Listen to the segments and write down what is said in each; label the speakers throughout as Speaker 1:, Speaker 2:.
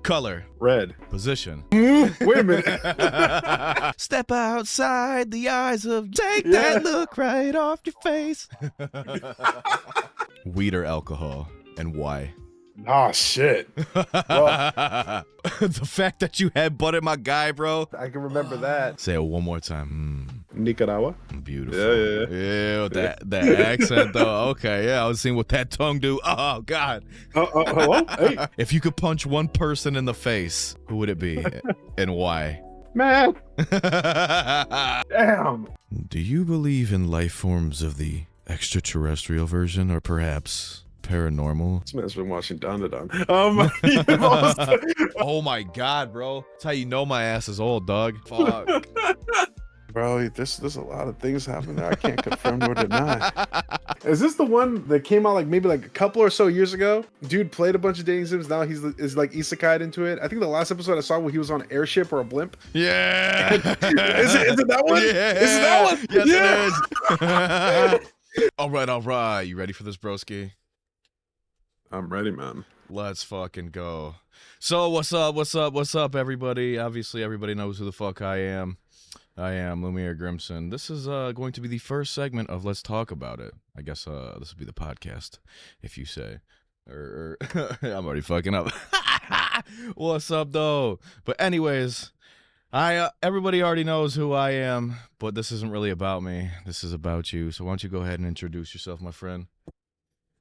Speaker 1: Color.
Speaker 2: Red.
Speaker 1: Position.
Speaker 2: Wait a minute.
Speaker 1: Step outside the eyes of. Take that look right off your face. Weed or alcohol, and why?
Speaker 2: Oh, shit. Well,
Speaker 1: the fact that you had butted my guy, bro.
Speaker 2: I can remember that.
Speaker 1: Say it one more time.
Speaker 2: Nicaragua.
Speaker 1: Beautiful.
Speaker 2: Yeah.
Speaker 1: With that accent, though. Okay, yeah, I was seeing what that tongue do. Oh, God.
Speaker 2: Hello? Hey.
Speaker 1: If you could punch one person in the face, who would it be, and why?
Speaker 2: Man. Damn.
Speaker 1: Do you believe in life forms of the extraterrestrial version, or perhaps paranormal?
Speaker 2: This man's been watching Down to Down.
Speaker 1: Oh my God, bro. That's how you know my ass is old, dog. Fuck.
Speaker 2: Bro, there's a lot of things happening there. I can't confirm nor deny. Is this the one that came out maybe a couple or so years ago? Dude played a bunch of dating sims. Now is like isekai'd into it. I think the last episode I saw where he was on an airship or a blimp.
Speaker 1: Yeah.
Speaker 2: Is it that one?
Speaker 1: Yeah.
Speaker 2: Is it that one?
Speaker 1: Yes, it is. All right. You ready for this, broski?
Speaker 2: I'm ready, man.
Speaker 1: Let's fucking go. So what's up, everybody? Obviously, everybody knows who the fuck I am. I am Lumiere Grimson. This is going to be the first segment of Let's Talk About It. I guess this will be the podcast, if you say. Or I'm already fucking up. What's up, though? But anyways, everybody already knows who I am, but this isn't really about me. This is about you. So why don't you go ahead and introduce yourself, my friend?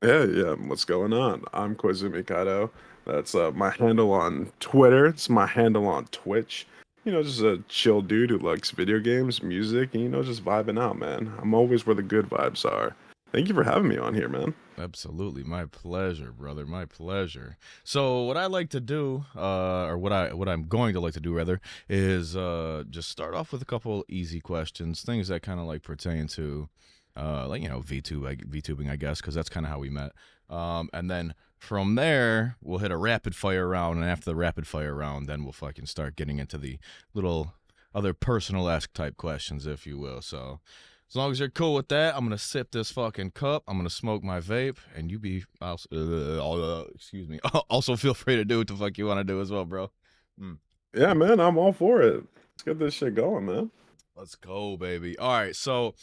Speaker 2: Yeah. What's going on? I'm Koizumi Kaito. That's my handle on Twitter. It's my handle on Twitch. Just a chill dude who likes video games, music, and, just vibing out, man. I'm always where the good vibes are. Thank you for having me on here, man.
Speaker 1: Absolutely. My pleasure, brother. My pleasure. So what I like to do, or what I'm going to like to do, rather, is just start off with a couple easy questions, things that kind of like pertain to, VTubing, I guess, because that's kind of how we met. And then from there, we'll hit a rapid fire round, and after the rapid fire round, then we'll fucking start getting into the little other personal-esque type questions, if you will. So as long as you're cool with that, I'm gonna sip this fucking cup. I'm gonna smoke my vape, and you be excuse me. Also, feel free to do what the fuck you want to do as well, bro.
Speaker 2: Yeah, man, I'm all for it. Let's get this shit going, man.
Speaker 1: Let's go, baby. All right, so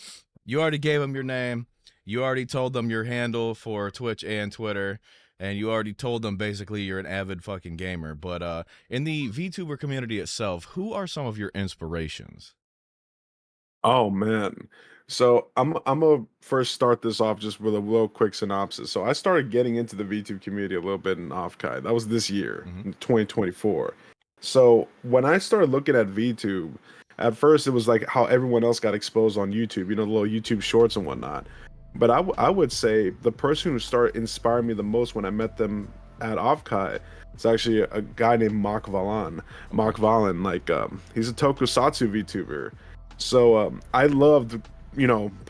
Speaker 1: you already gave them your name. You already told them your handle for Twitch and Twitter, and you already told them basically you're an avid fucking gamer. But in the VTuber community itself, who are some of your inspirations?
Speaker 2: Oh, man. So I'm gonna first start this off just with a little quick synopsis. So I started getting into the VTube community a little bit in Offkai. That was this year, in 2024. So when I started looking at VTube, at first it was like how everyone else got exposed on YouTube, the little YouTube shorts and whatnot. But I would say the person who started inspiring me the most when I met them at Offkai, it's actually a guy named Mark Valen. He's a tokusatsu VTuber. So I loved,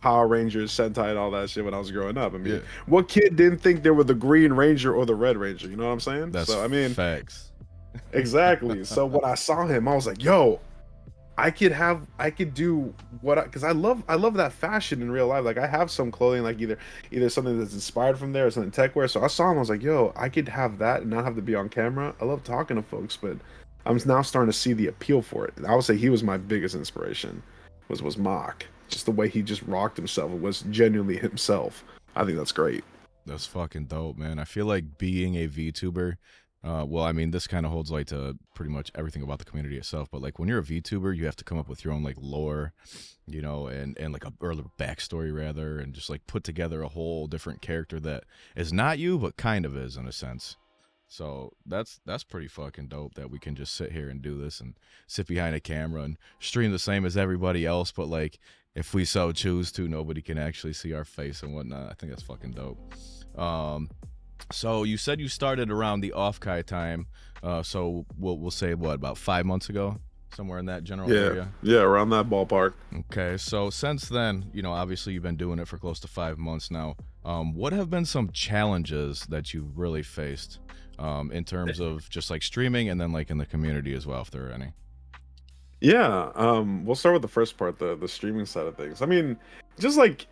Speaker 2: Power Rangers, Sentai, and all that shit when I was growing up. I mean, what kid didn't think there were the Green Ranger or the Red Ranger? You know what I'm saying?
Speaker 1: That's facts.
Speaker 2: Exactly. So when I saw him, I was like, yo, I could do because I love that fashion in real life. Like I have some clothing, like either something that's inspired from there or something tech wear. So I saw him, I was like, yo, I could have that and not have to be on camera. I love talking to folks, but I'm now starting to see the appeal for it. I would say he was my biggest inspiration, was Mock. Just the way he just rocked himself. It was genuinely himself. I think that's great.
Speaker 1: That's fucking dope, man. I feel like being a VTuber, well, I mean, this kind of holds like to pretty much everything about the community itself, but like when you're a VTuber, you have to come up with your own like lore, and like a backstory rather, and just like put together a whole different character that is not you, but kind of is in a sense. So that's pretty fucking dope that we can just sit here and do this and sit behind a camera and stream the same as everybody else, but like if we so choose to, nobody can actually see our face and whatnot. I think that's fucking dope. So you said you started around the Offkai time, so we'll say about 5 months ago, somewhere in that general area.
Speaker 2: Yeah, around that ballpark.
Speaker 1: Okay, so since then, obviously you've been doing it for close to 5 months now. What have been some challenges that you've really faced in terms of just like streaming and then like in the community as well, if there are any?
Speaker 2: Yeah, we'll start with the first part, the streaming side of things. I mean, just like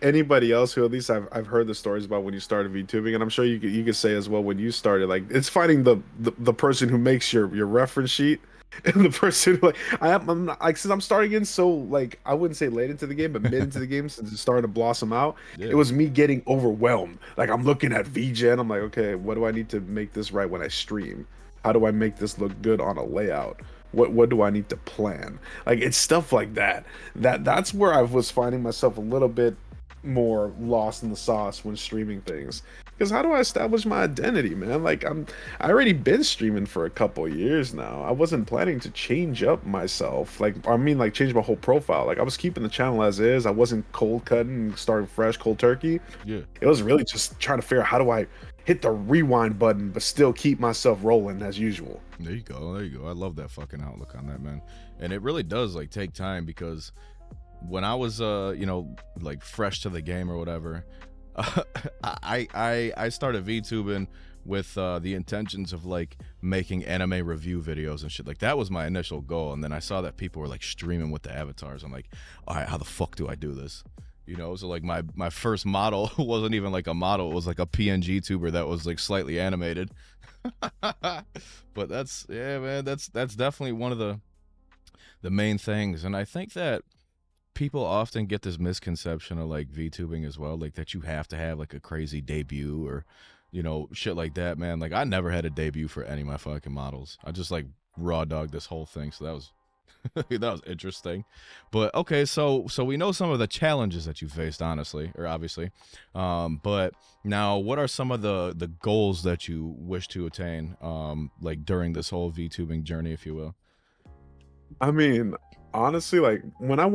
Speaker 2: anybody else who at least I've heard the stories about when you started VTubing, and I'm sure you could say as well when you started, like it's finding the person who makes your reference sheet and the person who, like I'm not, like since I'm starting in so like I wouldn't say late into the game but mid into the game since it started to blossom out, it
Speaker 1: Yeah.
Speaker 2: was me getting overwhelmed. Like I'm looking at VGen, I'm like, okay, what do I need to make this right when I stream? How do I make this look good on a layout? What do I need to plan? Like it's stuff like that. That's where I was finding myself a little bit more lost in the sauce when streaming things. Because how do I establish my identity, man? Like I already been streaming for a couple years now. I wasn't planning to change up myself. Like I mean like change my whole profile. Like I was keeping the channel as is. I wasn't cold cutting, starting fresh, cold turkey.
Speaker 1: Yeah.
Speaker 2: It was really just trying to figure out how do I hit the rewind button but still keep myself rolling as usual.
Speaker 1: There you go. There you go. I love that fucking outlook on that, man. And it really does like take time because when I was like fresh to the game or whatever, I started VTubing with the intentions of like making anime review videos and shit. Like that was my initial goal. And then I saw that people were like streaming with the avatars. I'm like, all right, how the fuck do I do this? So like my first model wasn't even like a model. It was like a PNG tuber that was like slightly animated. But that's, yeah, man, that's definitely one of the main things. And I think that people often get this misconception of like VTubing as well, like that you have to have like a crazy debut or shit like that, man. Like I never had a debut for any of my fucking models. I just like raw dogged this whole thing, so that was that was interesting. But okay, so we know some of the challenges that you faced, honestly, or obviously. But now what are some of the goals that you wish to attain like during this whole VTubing journey, if you will?
Speaker 2: I mean, honestly, like when I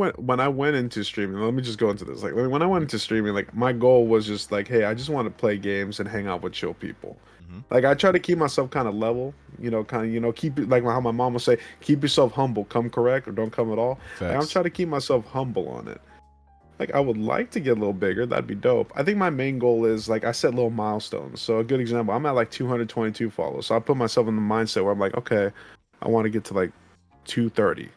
Speaker 2: went into streaming, let me just go into this. Like when I went into streaming, like my goal was just like, hey, I just want to play games and hang out with chill people.
Speaker 1: Mm-hmm.
Speaker 2: Like I try to keep myself kind of level, kind of, keep it like how my mom would say, keep yourself humble, come correct or don't come at all. Like I'm
Speaker 1: Facts.
Speaker 2: trying to keep myself humble on it. Like I would like to get a little bigger, that'd be dope. I think my main goal is like I set little milestones. So a good example, I'm at like 222 followers. So I put myself in the mindset where I'm like, okay, I want to get to like 230.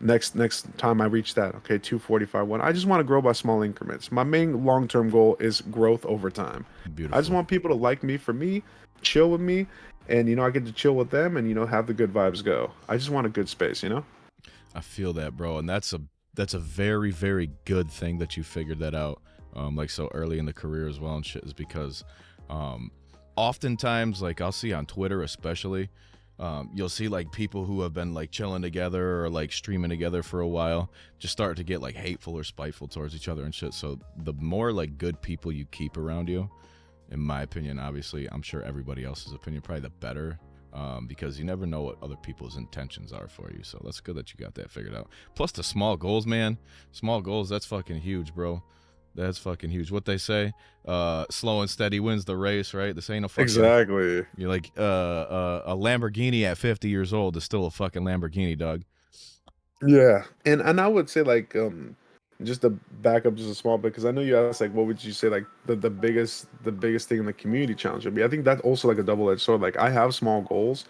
Speaker 2: Next time I reach that, okay, 245 one. I just want to grow by small increments. My main long-term goal is growth over time. I just
Speaker 1: Beautiful.
Speaker 2: want people to like me for me, chill with me, and I get to chill with them and have the good vibes go. I just want a good space.
Speaker 1: I feel that, bro, and that's a very very good thing that you figured that out, like so early in the career as well and shit. Is because, oftentimes, like I'll see on Twitter, especially, you'll see like people who have been like chilling together or like streaming together for a while just start to get like hateful or spiteful towards each other and shit. So the more like good people you keep around you, in my opinion, obviously, I'm sure everybody else's opinion, probably the better. Because you never know what other people's intentions are for you. So that's good that you got that figured out. Plus the small goals, man. Small goals, that's fucking huge, bro. That's fucking huge. What they say, slow and steady wins the race, right? This ain't a fucking,
Speaker 2: Exactly.
Speaker 1: you're like a Lamborghini at 50 years old is still a fucking Lamborghini, dog.
Speaker 2: Yeah. And I would say like just to back up just a small bit because I know you asked like what would you say like the biggest thing in the community challenge would be. I think that's also like a double-edged sword. Like I have small goals,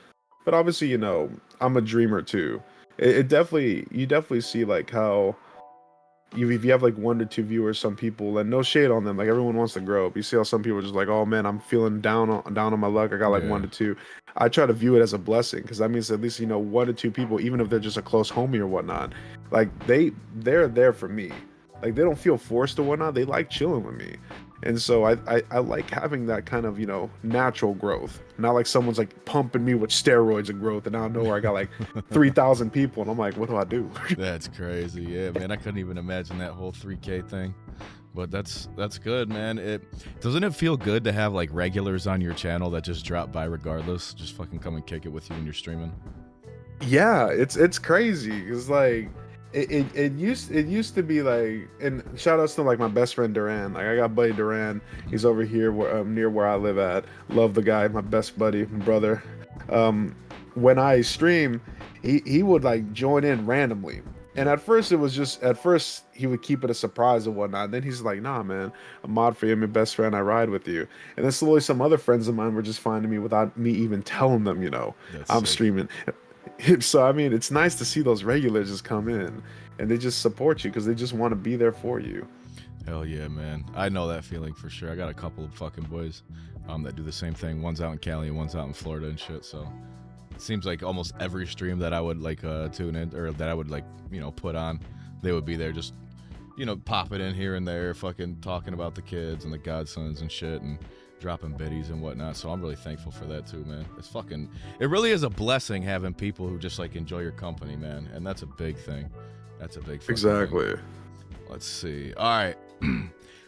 Speaker 2: but obviously I'm a dreamer too. It definitely you definitely see like how if you have like 1 to 2 viewers, some people, and no shade on them, like everyone wants to grow. But you see how some people are just like, oh man, I'm feeling down on my luck. I got like one
Speaker 1: Yeah.
Speaker 2: to two. I try to view it as a blessing because that means at least 1 to 2 people, even if they're just a close homie or whatnot, like they're there for me. Like they don't feel forced or whatnot. They like chilling with me. And so I like having that kind of natural growth, not like someone's like pumping me with steroids of growth, and out of nowhere I got like 3,000 people, and I'm like, what do I do?
Speaker 1: That's crazy. Yeah, man, I couldn't even imagine that whole 3K thing. But that's good, man. It doesn't it feel good to have like regulars on your channel that just drop by regardless, just fucking come and kick it with you when you're streaming.
Speaker 2: Yeah, it's crazy. It's like it used to be like, and shout outs to like my best friend Duran. Like I got buddy Duran.
Speaker 1: Mhm.
Speaker 2: He's over here near where I live at. Love the guy, my best buddy, my brother. When I stream, he would like join in randomly. And
Speaker 1: Yeah.
Speaker 2: at first he would keep it a surprise and whatnot. And then he's like, nah, man, I'm mod for you, I'm your best friend, I ride with you. And then slowly some other friends of mine were just finding me without me even telling them,
Speaker 1: That's
Speaker 2: I'm
Speaker 1: sick.
Speaker 2: streaming. So I mean, it's nice to see those regulars just come in, and they just support you because they just want to be there for you.
Speaker 1: Hell yeah, man. I know that feeling for sure. I got a couple of fucking boys that do the same thing. One's out in Cali and one's out in Florida and shit. So it seems like almost every stream that I would like tune in, or that I would like, you know, put on, they would be there just, you know, popping in here and there, fucking talking about the kids and the godsons and shit, and dropping biddies and whatnot. So I'm really thankful for that too, man. It really is a blessing having people who just like enjoy your company, man. And that's a big thing. That's a big
Speaker 2: Exactly.
Speaker 1: thing. Let's see. All right.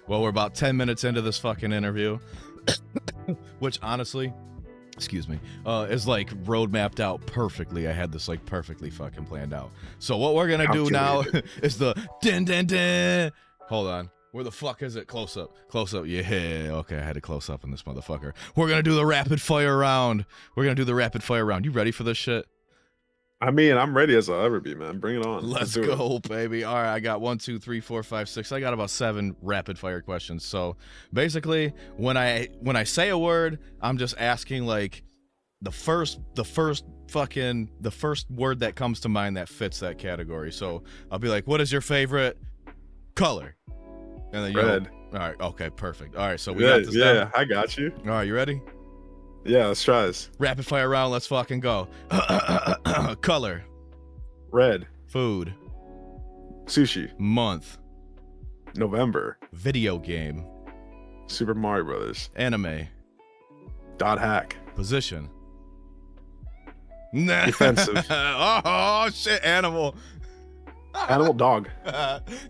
Speaker 1: Well, we're about 10 minutes into this fucking interview, which honestly, excuse me, is like road mapped out perfectly. I had this like perfectly fucking planned out. So what we're gonna do now is the din din din. Hold on. Where the fuck is it? Close up. Close up. Yeah. Okay, I had to close up on this motherfucker. We're gonna do the rapid fire round. You ready for this shit?
Speaker 2: I mean, I'm ready as I'll ever be, man. Bring it on.
Speaker 1: Let's go, baby. All right, I got 1, 2, 3, 4, 5, 6. I got about 7 rapid fire questions. So basically, when I say a word, I'm just asking like the first word that comes to mind that fits that category. So I'll be like, what is your favorite color? And then
Speaker 2: red.
Speaker 1: All right, okay, perfect. All right, so we got this down.
Speaker 2: Yeah, I got you.
Speaker 1: All right, you ready?
Speaker 2: Yeah, let's try this.
Speaker 1: Rapid fire round, let's fucking go. Color.
Speaker 2: Red.
Speaker 1: Food.
Speaker 2: Sushi.
Speaker 1: Month.
Speaker 2: November.
Speaker 1: Video game.
Speaker 2: Super Mario Brothers.
Speaker 1: Anime.
Speaker 2: Dot hack.
Speaker 1: Position.
Speaker 2: Defensive.
Speaker 1: Oh shit, animal.
Speaker 2: Animal. Dog.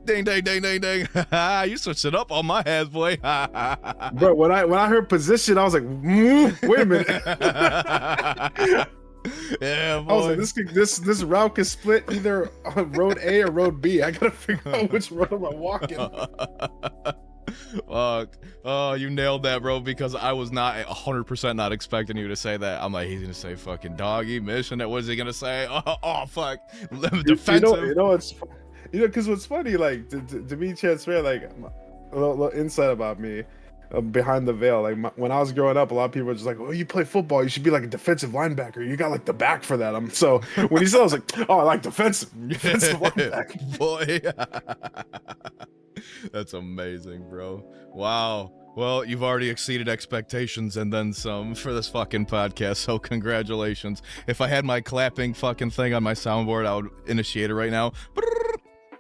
Speaker 1: Ding ding ding ding ding. You switched it up on my ass, boy.
Speaker 2: Bro, when I heard position, I was like, wait a minute.
Speaker 1: Yeah, boy.
Speaker 2: I was like, this route can split either on road A or road B. I gotta figure out which road am I walking.
Speaker 1: Fuck. Oh, you nailed that, bro, because I was not 100% not expecting you to say that. I'm like, he's gonna say fucking doggy mission. What is he gonna say? Oh fuck. Defensive.
Speaker 2: You know, it's, because what's funny, like, to be transparent, like, a little insight about me, behind the veil, like, when I was growing up, a lot of people were just like, oh, you play football, you should be like a defensive linebacker, you got like the back for that. So when he said, I was like, oh, I like defensive linebacker.
Speaker 1: Boy. That's amazing, bro. Wow. Well, you've already exceeded expectations and then some for this fucking podcast, so congratulations. If I had my clapping fucking thing on my soundboard, I would initiate it right now.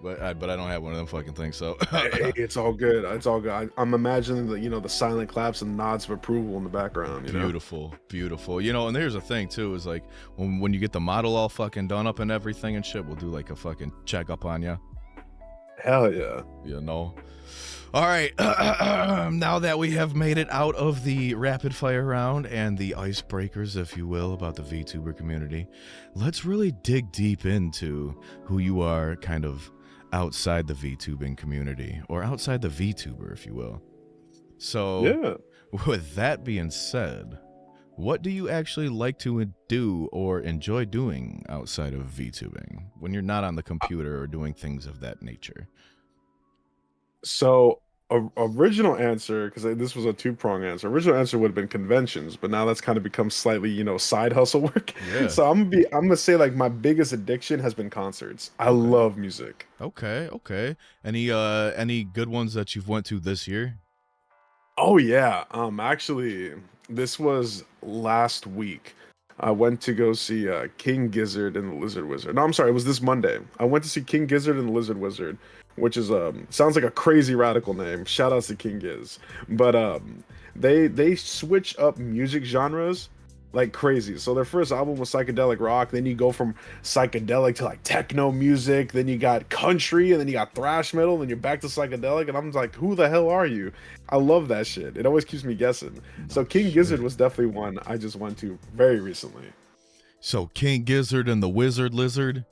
Speaker 1: But I don't have one of them fucking things, so
Speaker 2: hey, it's all good. It's all good. I'm imagining the silent claps and nods of approval in the background.
Speaker 1: Beautiful, beautiful. And there's a thing too, is like when you get the model all fucking done up and everything and shit, we'll do like a fucking check up on you.
Speaker 2: Hell yeah.
Speaker 1: All right. Now that we have made it out of the rapid fire round and the icebreakers, if you will, about the VTuber community, let's really dig deep into who you are kind of outside the VTubing community, or outside the VTuber, if you will. So yeah, with that being said, what do you actually like to do or enjoy doing outside of VTubing when you're not on the computer or doing things of that nature?
Speaker 2: So original answer, because this was a two-prong answer. Original answer would have been conventions, but now that's kind of become slightly, side hustle work. Yeah. So I'm gonna say like my biggest addiction has been concerts. I love music.
Speaker 1: Okay. Any good ones that you've went to this year?
Speaker 2: Oh yeah. Actually, this was last week. I went to go see King Gizzard and the Lizard Wizard. No, I'm sorry, it was this Monday. I went to see King Gizzard and the Lizard Wizard, which is sounds like a crazy radical name. Shout outs to King Giz. But they switch up music genres like crazy. So their first album was psychedelic rock, then you go from psychedelic to like techno music, then you got country, and then you got thrash metal, then you're back to psychedelic, and I'm like, who the hell are you? I love that shit. It always keeps me guessing. So King Gizzard was definitely one I just went to very recently.
Speaker 1: So King Gizzard and the Wizard Lizard?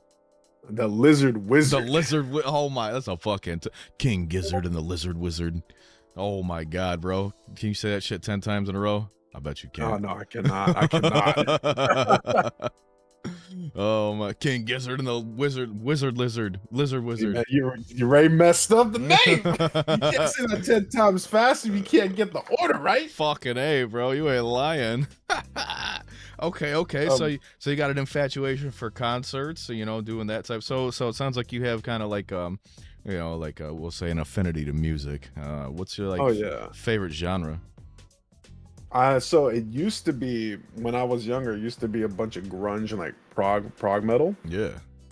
Speaker 2: The Lizard Wizard.
Speaker 1: Oh my, that's a fucking King Gizzard and the Lizard Wizard. Oh my god, bro. Can you say that shit 10 times in a row? I bet you can.
Speaker 2: Oh no, I cannot.
Speaker 1: Oh my, King Gizzard and the Lizard Wizard.
Speaker 2: Man, you already messed up the name. You can't say that 10 times fast if you can't get the order right.
Speaker 1: Fucking A, bro. You ain't lying. Okay. So
Speaker 2: Um,
Speaker 1: you got an infatuation for concerts, so, doing that type. So it sounds like you have kind of like we'll say an affinity to music. What's your like
Speaker 2: oh yeah.
Speaker 1: favorite genre?
Speaker 2: So it used to be when I was younger, it used to be a bunch of grunge and like prog metal.
Speaker 1: Yeah.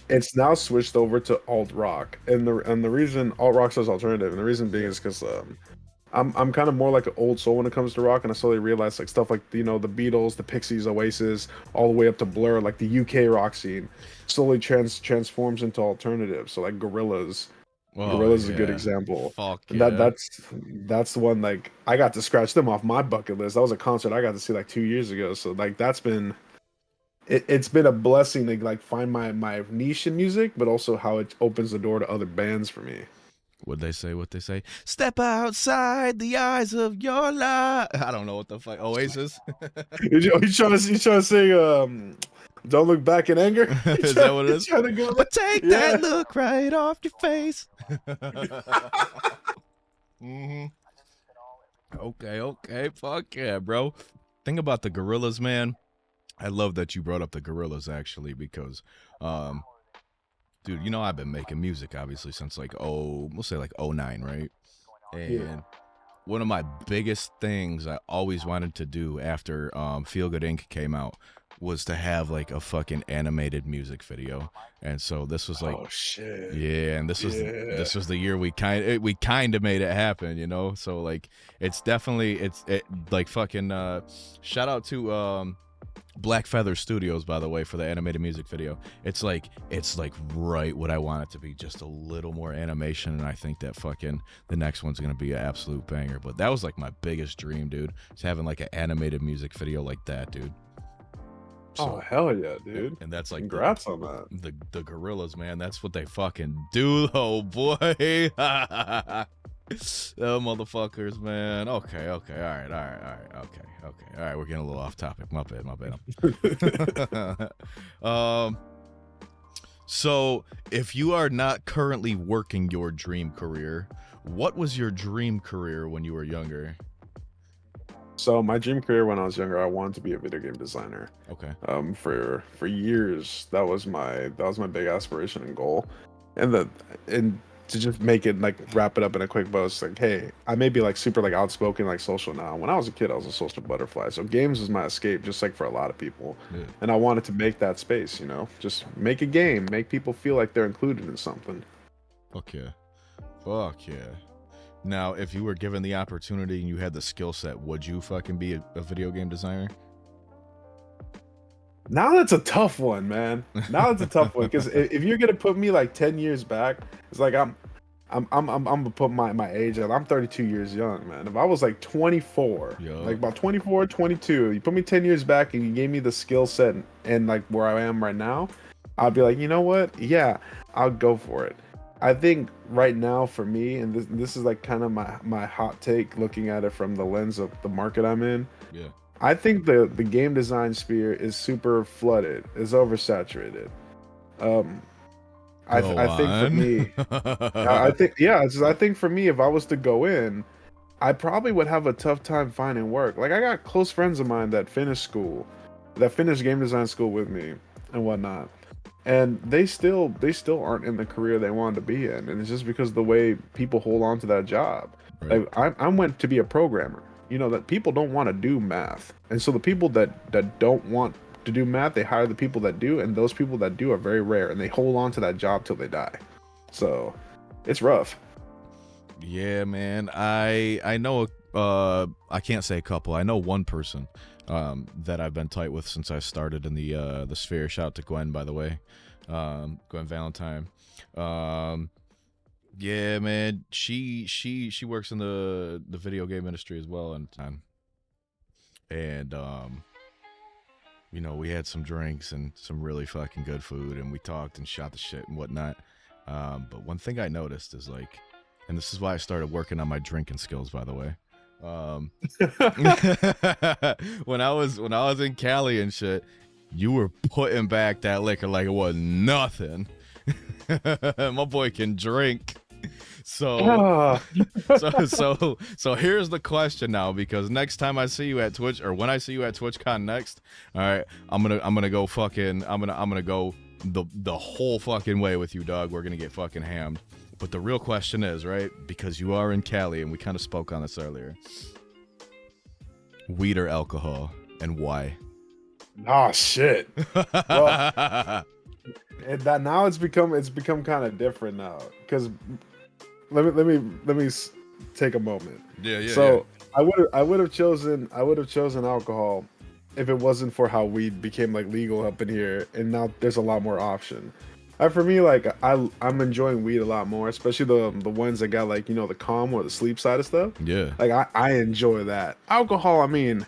Speaker 2: It's now switched over to alt rock, and the reason alt rock says alternative, and the reason being is because I'm kind of more like an old soul when it comes to rock, and I slowly realized like stuff like the Beatles, the Pixies, Oasis, all the way up to Blur, like the UK rock scene, slowly transforms into alternative. So like Gorillaz,
Speaker 1: Oh
Speaker 2: Gorillaz is a good
Speaker 1: yeah.
Speaker 2: example.
Speaker 1: Fuck
Speaker 2: And
Speaker 1: yeah.
Speaker 2: that's the one like I got to scratch them off my bucket list. That was a concert I got to see like 2 years ago. So like that's been it's been a blessing to like find my niche in music, but also how it opens the door to other bands for me.
Speaker 1: What they say? What they say? Step outside the eyes of your life. I don't know what the fuck. Oasis.
Speaker 2: You trying to sing "Don't Look Back in Anger"?
Speaker 1: Is that what it
Speaker 2: You
Speaker 1: is?
Speaker 2: trying to go there?
Speaker 1: But take that
Speaker 2: Yeah.
Speaker 1: look right off your face. hmm Okay. Fuck yeah, bro. Think about the Gorillas, man. I love that you brought up the Gorillas actually because, um, dude, I've been making music obviously since like we'll say like '09, right?
Speaker 2: Yeah.
Speaker 1: And one of my biggest things I always wanted to do after Feel Good Inc. came out was to have like a fucking animated music video. And so this was like,
Speaker 2: Oh shit.
Speaker 1: yeah, and
Speaker 2: Yeah.
Speaker 1: this was the year we kind of made it happen. So like it's definitely like fucking shout out to Black Feather Studios, by the way, for the animated music video. It's like right what I want it to be, just a little more animation, and I think that fucking the next one's gonna be an absolute banger. But that was like my biggest dream, dude. Is having like an animated music video like that, dude.
Speaker 2: Oh
Speaker 1: So
Speaker 2: hell yeah, dude.
Speaker 1: and that's like the
Speaker 2: Congrats on that.
Speaker 1: the the gorillas, man. That's what they fucking do, though, boy. The motherfuckers, man. Okay. All right. Okay. All right, we're getting a little off topic. My bad. So if you are not currently working your dream career, what was your dream career when you were younger?
Speaker 2: So my dream career when I was younger, I wanted to be a video game designer.
Speaker 1: Okay.
Speaker 2: For years, that was my big aspiration and goal, and to just make it like wrap it up in a quick bow. It's like, hey, I may be like super like outspoken, like social now. When I was a kid, I was a social butterfly. So games was my escape, just like for a lot of people.
Speaker 1: Yeah.
Speaker 2: And I wanted to make that space, just make a game, make people feel like they're included in something.
Speaker 1: Fuck yeah. Fuck yeah. Now, if you were given the opportunity and you had the skill set, would you fucking be a video game designer?
Speaker 2: Now that's a tough one, man. Now that's a tough one because if you're gonna put me like 10 years back, it's like I'm gonna put my age at. I'm 32 years young, man. If I was like 24,
Speaker 1: Yo.
Speaker 2: like about 24, 22, you put me 10 years back and you gave me the skill set and like where I am right now, I'd be like, you know what? Yeah, I'll go for it. I think right now for me, and this is like kind of my hot take, looking at it from the lens of the market I'm in.
Speaker 1: Yeah.
Speaker 2: I think the game design sphere is super flooded, is oversaturated. Um,
Speaker 1: Go
Speaker 2: I think for
Speaker 1: on.
Speaker 2: me, I think yeah, I think for me, if I was to go in, I probably would have a tough time finding work. Like I got close friends of mine that finished game design school with me and whatnot, and they still aren't in the career they wanted to be in, and it's just because the way people hold on to that job.
Speaker 1: Right.
Speaker 2: Like I went to be a programmer. That people don't want to do math, and so the people that don't want to do math, they hire the people that do, and those people that do are very rare, and they hold on to that job till they die. So it's rough.
Speaker 1: Yeah, man. I know I can't say a couple. I know one person that I've been tight with since I started in the sphere. Shout out to Gwen, by the way. Gwen Valentine. Yeah, man. She works in the video game industry as well, and we had some drinks and some really fucking good food, and we talked and shot the shit and whatnot. But one thing I noticed is like, and this is why I started working on my drinking skills, by the way. When I was in Cali and shit, you were putting back that liquor like it was nothing. My boy can drink. So
Speaker 2: Ah.
Speaker 1: so here's the question now, because next time I see you at Twitch, or when I see you at TwitchCon next, all right, I'm gonna go fucking I'm gonna go the whole fucking way with you, dog. We're gonna get fucking hammed. But the real question is, right, because you are in Cali and we kind of spoke on this earlier, weed or alcohol, and why?
Speaker 2: Oh shit. Well, that now it's become kind of different now, because let me take a moment.
Speaker 1: Yeah.
Speaker 2: So I would have chosen alcohol if it wasn't for how weed became like legal up in here, and now there's a lot more option. For me, like I'm enjoying weed a lot more, especially the ones that got, like, the calm or the sleep side of stuff.
Speaker 1: Yeah.
Speaker 2: Like I enjoy that. Alcohol, I mean,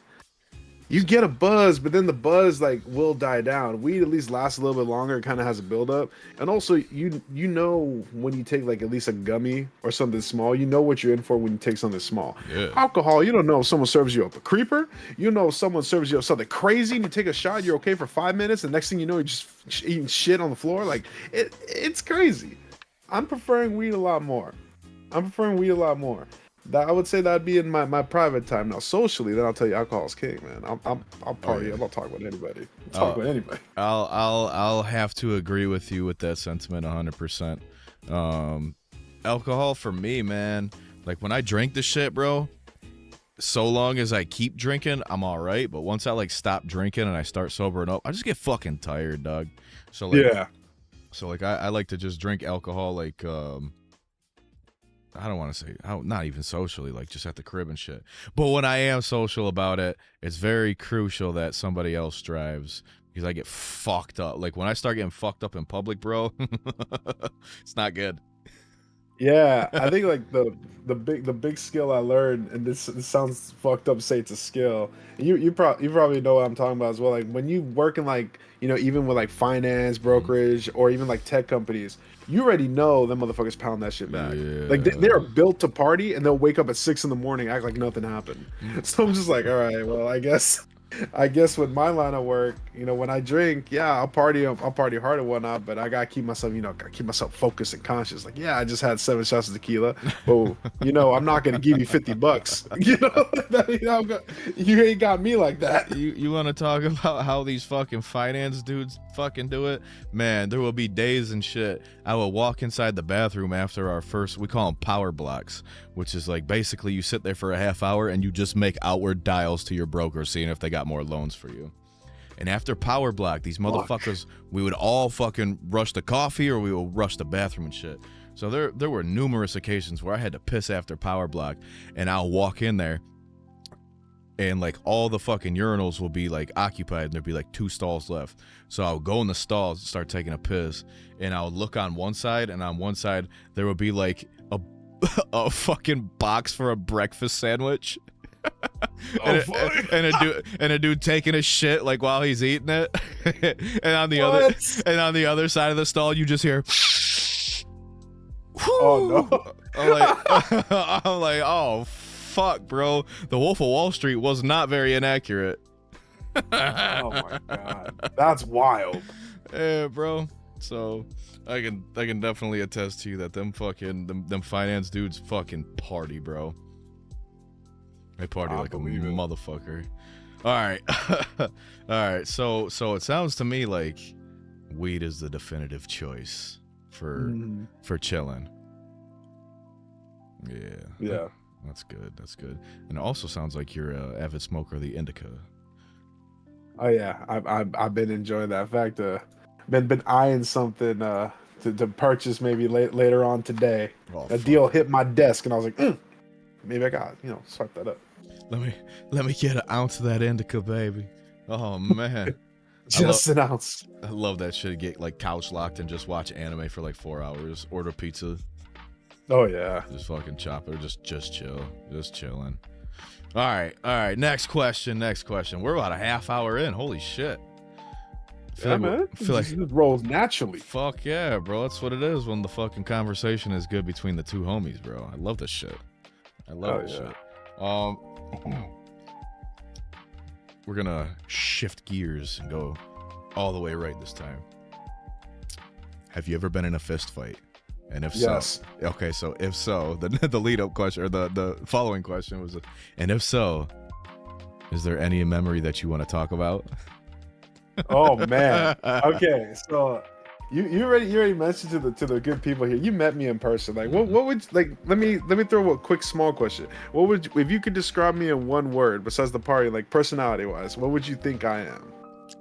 Speaker 2: you get a buzz, but then the buzz like will die down. Weed at least lasts a little bit longer. It kind of has a buildup, and also you know when you take like at least a gummy or something small, you know what you're in for when you take something small.
Speaker 1: Yeah.
Speaker 2: Alcohol, you don't know if someone serves you up a creeper. You know if someone serves you up something crazy, and you take a shot, you're okay for 5 minutes. The next thing you know, you're just eating shit on the floor. Like it's crazy. I'm preferring weed a lot more. That I would say that'd be in my private time. Now socially, then I'll tell you, alcohol's king, man. I'll party.
Speaker 1: yeah.
Speaker 2: I'm not talking about anybody. Talk about anybody.
Speaker 1: I'll have to agree with you with that sentiment 100%. Alcohol for me, man, like when I drink the shit, bro, so long as I keep drinking, I'm all right. But once I like stop drinking and I start sobering up, I just get fucking tired, dog. So like,
Speaker 2: Yeah.
Speaker 1: So like I like to just drink alcohol, like I don't want to say, not even socially, like just at the crib and shit. But when I am social about it, it's very crucial that somebody else drives, because I get fucked up. Like when I start getting fucked up in public, bro, it's not good.
Speaker 2: Yeah, I think like the big skill I learned, and this sounds fucked up to say it's a skill. You probably know what I'm talking about as well. Like when you work in, like, even with like finance, brokerage, or even like tech companies, you already know them motherfuckers pound that shit back.
Speaker 1: Yeah.
Speaker 2: Like they're built to party, and they'll wake up at 6 in the morning, act like nothing happened. So I'm just like, all right, well, I guess with my line of work, when I drink, yeah, I'll party hard and whatnot, but I gotta keep myself focused and conscious. Like, yeah, I just had 7 shots of tequila, but I'm not gonna give you $50. You ain't got me like that.
Speaker 1: You want to talk about how these fucking finance dudes fucking do it? Man, there will be days and shit. I will walk inside the bathroom after our first, we call them power blocks, which is like basically you sit there for a half hour and you just make outward dials to your broker, seeing if they got more loans for you. And after power block, these motherfuckers, we would all fucking rush the coffee, or we would rush the bathroom and shit. So there were numerous occasions where I had to piss after power block, and I'll walk in there, and like all the fucking urinals will be like occupied, and there'd be like 2 stalls left. So I'll go in the stalls and start taking a piss, and I'll look on one side, and on one side there would be like a fucking box for a breakfast sandwich. and a dude taking a shit like while he's eating it. and on the other side of the stall you just hear
Speaker 2: Oh no.
Speaker 1: I'm like, oh fuck, bro. The Wolf of Wall Street was not very inaccurate.
Speaker 2: Oh my god. That's wild.
Speaker 1: Yeah, bro. So I can definitely attest to you that them finance dudes fucking party, bro. They party like a motherfucker. All right. All right. So it sounds to me like weed is the definitive choice for chilling. Yeah. That's good. And it also sounds like you're an avid smoker of the indica.
Speaker 2: Oh yeah, I've been enjoying that. In fact, been eyeing something to purchase maybe later on today. A deal hit my desk, and I was like, maybe I got swipe that up.
Speaker 1: Let me get an ounce of that indica, baby. Oh man.
Speaker 2: Just an ounce.
Speaker 1: I love that shit. Get like couch locked and just watch anime for like 4 hours. Order pizza.
Speaker 2: Oh yeah.
Speaker 1: Just fucking chop it. Just chill. Just chilling. All right. Next question. We're about a half hour in. Holy shit.
Speaker 2: Yeah, man. I feel like it rolls naturally.
Speaker 1: Fuck yeah, bro. That's what it is when the fucking conversation is good between the two homies, bro. I love this shit. Shit. We're gonna shift gears and go all the way right this time. Have you ever been in a fist fight? And if so,
Speaker 2: Yes.
Speaker 1: okay, so if so, the lead up question, or the following question was, and if so, is there any memory that you want to talk about?
Speaker 2: Oh man. Okay, so you already mentioned to the good people here. You met me in person. Like, what would like? Let me throw a quick small question. What would if you could describe me in one word besides the party, like personality wise? What would you think I am?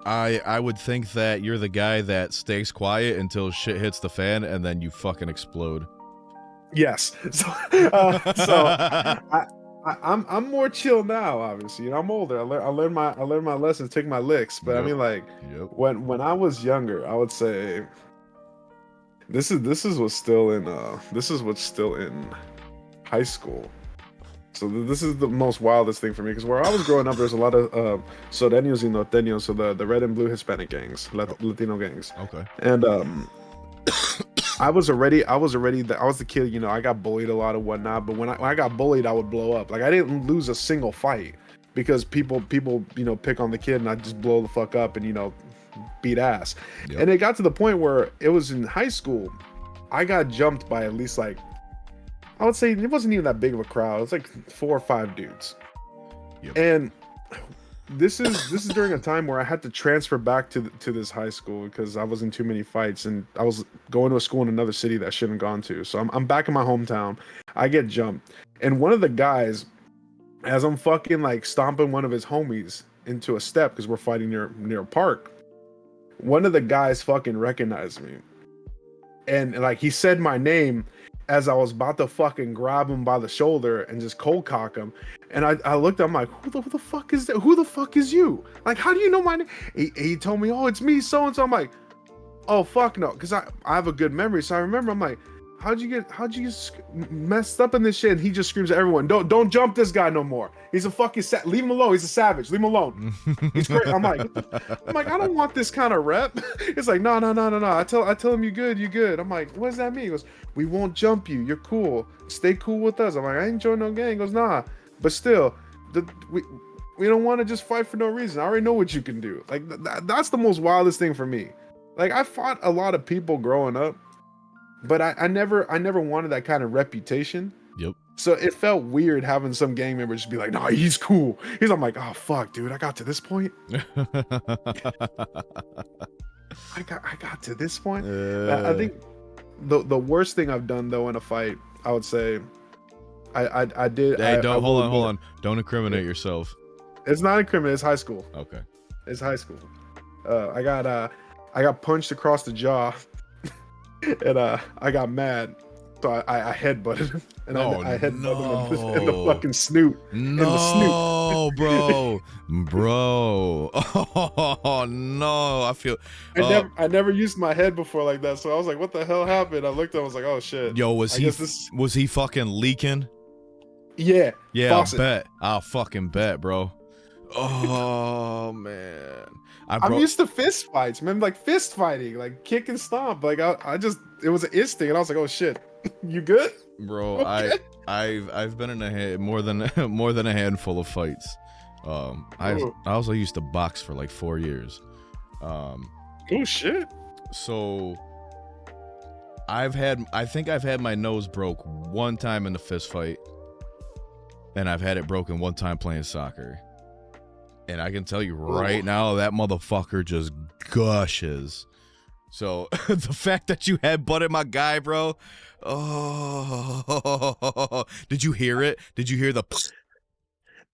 Speaker 1: I would think that you're the guy that stays quiet until shit hits the fan, and then you fucking explode.
Speaker 2: Yes. I'm more chill now. Obviously, you know, I'm older. I learned my lessons, take my licks. But I
Speaker 1: Yep.
Speaker 2: mean, like,
Speaker 1: Yep.
Speaker 2: when I was younger, I would say this is what's still in high school. So this is the most wildest thing for me because where I was growing up, there's a lot of Soreños y Norteños, so the red and blue Hispanic gangs, Latino gangs,
Speaker 1: Okay.
Speaker 2: and I was the kid, you know, I got bullied a lot and whatnot, but when I got bullied, I would blow up. Like I didn't lose a single fight because people, you know, pick on the kid and I just blow the fuck up and, you know, beat ass.
Speaker 1: Yep.
Speaker 2: And it got to the point where it was in high school, I got jumped by at least like, I would say it wasn't even that big of a crowd. It was like 4 or 5 dudes.
Speaker 1: Yep.
Speaker 2: And this is during a time where I had to transfer back to this high school because I was in too many fights and I was going to a school in another city that I shouldn't have gone to. So I'm back in my hometown. I get jumped, and one of the guys, as I'm fucking like stomping one of his homies into a step because we're fighting near a park, one of the guys fucking recognized me, and like he said my name as I was about to fucking grab him by the shoulder and just cold cock him. And I looked at him like, who the fuck is that? Who the fuck is you? Like, how do you know my name? He told me, oh, it's me, so-and-so. I'm like, oh, fuck no. Because I have a good memory. So I remember, I'm like, how'd you get messed up in this shit? And he just screams at everyone, don't jump this guy no more. He's a fucking leave him alone. He's a savage. Leave him alone. He's great. I'm like, I don't want this kind of rep. It's like, no. I tell him you good. I'm like, what does that mean? He goes, we won't jump you. You're cool. Stay cool with us. I'm like, I ain't join no gang. He goes, nah. But still, we don't want to just fight for no reason. I already know what you can do. Like that's the most wildest thing for me. Like I fought a lot of people growing up, but I never wanted that kind of reputation.
Speaker 1: Yep.
Speaker 2: So it felt weird having some gang members just be like, "Nah, he's cool." I'm like, "Oh fuck, dude, I got to this point." I got to this point. I think the worst thing I've done though in a fight, I would say, I did.
Speaker 1: Hey, hold on. Don't incriminate yourself.
Speaker 2: It's not incriminating. It's high school.
Speaker 1: Okay.
Speaker 2: It's high school. I got punched across the jaw, and I got mad, so I headbutted him, and I headbutted him in the fucking snoot.
Speaker 1: No, bro. Oh no, I feel.
Speaker 2: I never used my head before like that, so I was like, "What the hell happened?" I looked up, I was like, "Oh shit."
Speaker 1: Yo, was he fucking leaking?
Speaker 2: Yeah.
Speaker 1: Yeah,
Speaker 2: faucet.
Speaker 1: I'll fucking bet, bro. Oh man,
Speaker 2: I'm used to fist fights, man. Like fist fighting, like kick and stomp. Like I just, it was an instinct, and I was like, "Oh shit, you good,
Speaker 1: bro?"
Speaker 2: Okay.
Speaker 1: I've been in more than a handful of fights. I also used to box for like 4 years.
Speaker 2: Oh shit.
Speaker 1: So I think I've had my nose broke one time in a fist fight, and I've had it broken one time playing soccer. And I can tell you right now, that motherfucker just gushes. So the fact that you headbutted my guy, bro. Oh, did you hear it? Did you hear the?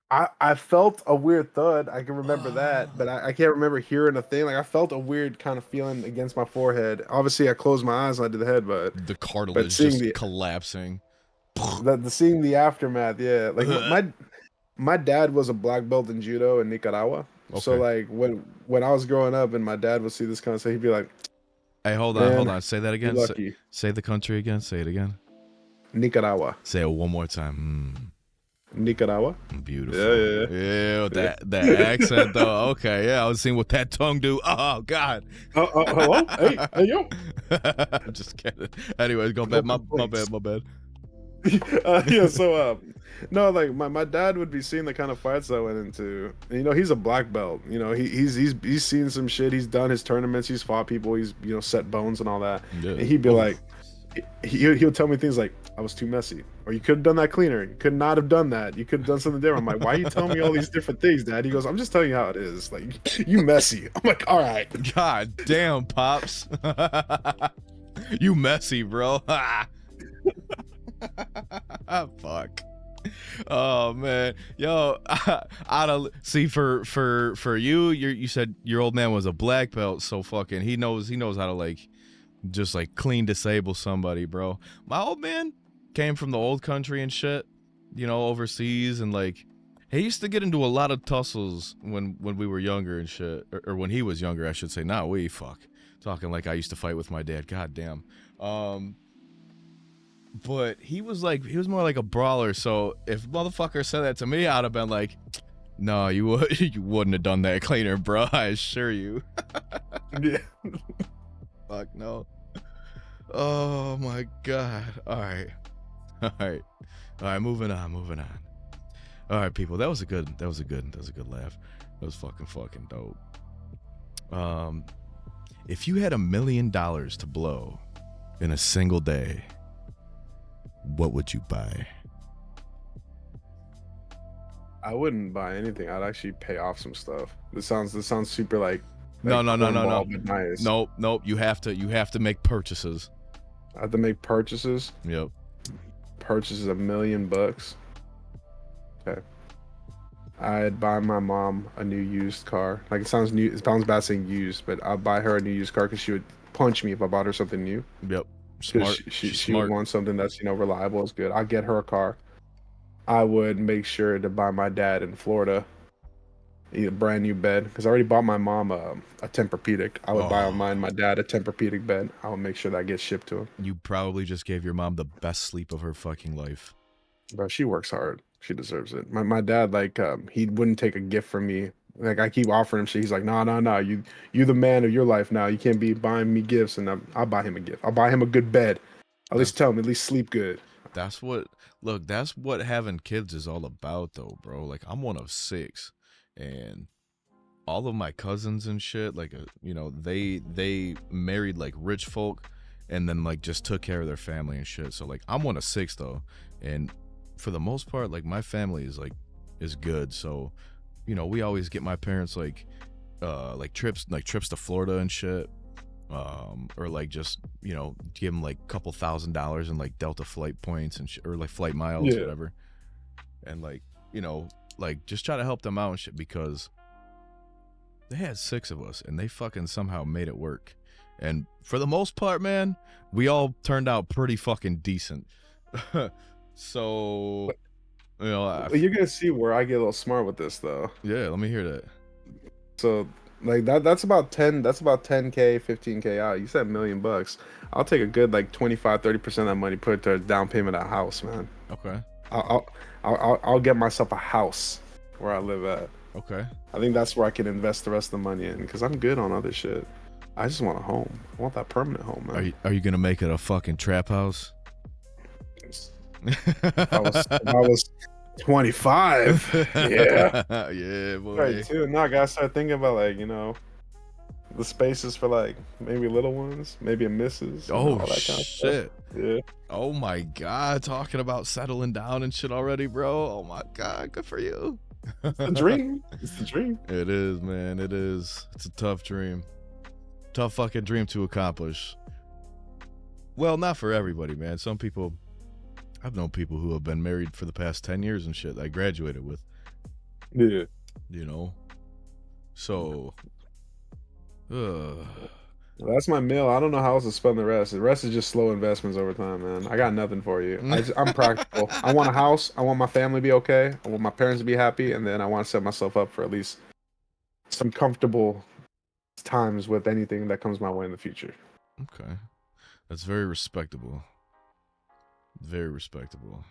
Speaker 2: I felt a weird thud. I can remember that, but I can't remember hearing a thing. Like I felt a weird kind of feeling against my forehead. Obviously, I closed my eyes and I did the headbutt.
Speaker 1: The cartilage just collapsing.
Speaker 2: Seeing the aftermath, yeah. Like my dad was a black belt in judo in Nicaragua. Okay. So like when I was growing up and my dad would see this kind of stuff, he'd be like,
Speaker 1: "Hey, hold on. Say that again.
Speaker 2: Lucky.
Speaker 1: Say the country again. Say it again.
Speaker 2: Nicaragua.
Speaker 1: Say it one more time.
Speaker 2: Nicaragua.
Speaker 1: Beautiful. Yeah. That accent though. Okay, yeah. I was seeing what that tongue do. Oh God.
Speaker 2: Hello. Hey yo.
Speaker 1: I'm just kidding. Anyways, go back. My bad.
Speaker 2: Yeah, so no, like my dad would be seeing the kind of fights I went into. And, you know, he's a black belt. You know, he's seen some shit. He's done his tournaments. He's fought people. He's set bones and all that. Yeah. And he'd be like, he'll tell me things like, "I was too messy," or "You could have done that cleaner. You could not have done that. You could have done something different." I'm like, "Why are you telling me all these different things, Dad?" He goes, "I'm just telling you how it is. Like, you messy." I'm like, "All right."
Speaker 1: God damn, pops. You messy, bro. Fuck. Oh man, yo, I don't see for you. You said your old man was a black belt, so fucking he knows how to like just like clean disable somebody, bro. My old man came from the old country and shit, you know, overseas, and like he used to get into a lot of tussles when we were younger and shit, or when he was younger, I should say. Not we, fuck. Talking like I used to fight with my dad. God damn. But he was more like a brawler. So if motherfucker said that to me, I'd have been like, "No, you you wouldn't have done that cleaner, bro. I assure you."
Speaker 2: Yeah.
Speaker 1: Fuck no. Oh my god. All right. All right. All right. Moving on. All right, people. That was a good laugh. That was fucking dope. If you had $1 million to blow in a single day, what would you buy?
Speaker 2: I wouldn't buy anything. I'd actually pay off some stuff. This sounds super like
Speaker 1: No.
Speaker 2: cornball, but nice.
Speaker 1: Nope. You have to make purchases.
Speaker 2: I have to make purchases.
Speaker 1: Yep.
Speaker 2: Purchases $1 million. Okay. I'd buy my mom a new used car. Like it sounds new. It sounds bad saying used, but I'd buy her a new used car because she would punch me if I bought her something new.
Speaker 1: Yep.
Speaker 2: Because
Speaker 1: Smart. She's
Speaker 2: she would
Speaker 1: smart.
Speaker 2: want something that's reliable, is good. I'd get her a car. I would make sure to buy my dad in Florida a brand new bed because I already bought my mom a Tempur-Pedic. I would buy online my dad a Tempur-Pedic bed. I would make sure that gets shipped to him.
Speaker 1: You probably just gave your mom the best sleep of her fucking life.
Speaker 2: Bro, she works hard. She deserves it. My dad, like, he wouldn't take a gift from me. Like, I keep offering him shit. He's like, nah. You the man of your life now. You can't be buying me gifts. And I'll buy him a gift. I'll buy him a good bed. At least tell him, at least sleep good.
Speaker 1: That's what having kids is all about, though, bro. Like, I'm one of 6, and all of my cousins and shit, like, you know, they married like rich folk, and then like just took care of their family and shit. So like, I'm one of 6 though, and for the most part, like my family is good. So, you know, we always get my parents like trips to Florida and shit. Or like just, you know, give them like a couple $1,000 in like Delta flight points and or like flight miles, whatever. And like, you know, like just try to help them out and shit because they had 6 of us and they fucking somehow made it work. And for the most part, man, we all turned out pretty fucking decent. So, you know,
Speaker 2: you're gonna see where I get a little smart with this though.
Speaker 1: Yeah, let me hear that.
Speaker 2: So like that's about 10K, 15K out. You said $1 million. I'll take a good like 25-30% of that money, put it to down payment of a house, man.
Speaker 1: Okay.
Speaker 2: I'll get myself a house where I live at.
Speaker 1: Okay.
Speaker 2: I think that's where I can invest the rest of the money in because I'm good on other shit. I just want a home. I want that permanent home, man.
Speaker 1: Are you gonna make it a fucking trap house?
Speaker 2: If I was 25, yeah.
Speaker 1: Yeah, boy.
Speaker 2: Right, too. No, I gotta start thinking about like, you know, the spaces for like maybe little ones, maybe a missus.
Speaker 1: Oh,
Speaker 2: all that kind of
Speaker 1: shit.
Speaker 2: Stuff. Yeah.
Speaker 1: Oh my god, talking about settling down and shit already, bro. Oh my god, good for you.
Speaker 2: It's the dream. It's the dream.
Speaker 1: It is, man. It is. It's a tough dream. Tough fucking dream to accomplish. Well, not for everybody, man. Some people, I've known people who have been married for the past 10 years and shit that I graduated with.
Speaker 2: Yeah.
Speaker 1: You know? So,
Speaker 2: that's my meal. I don't know how else to spend the rest. The rest is just slow investments over time, man. I got nothing for you. I'm practical. I want a house. I want my family to be okay. I want my parents to be happy. And then I want to set myself up for at least some comfortable times with anything that comes my way in the future.
Speaker 1: Okay. That's very respectable. Very respectable.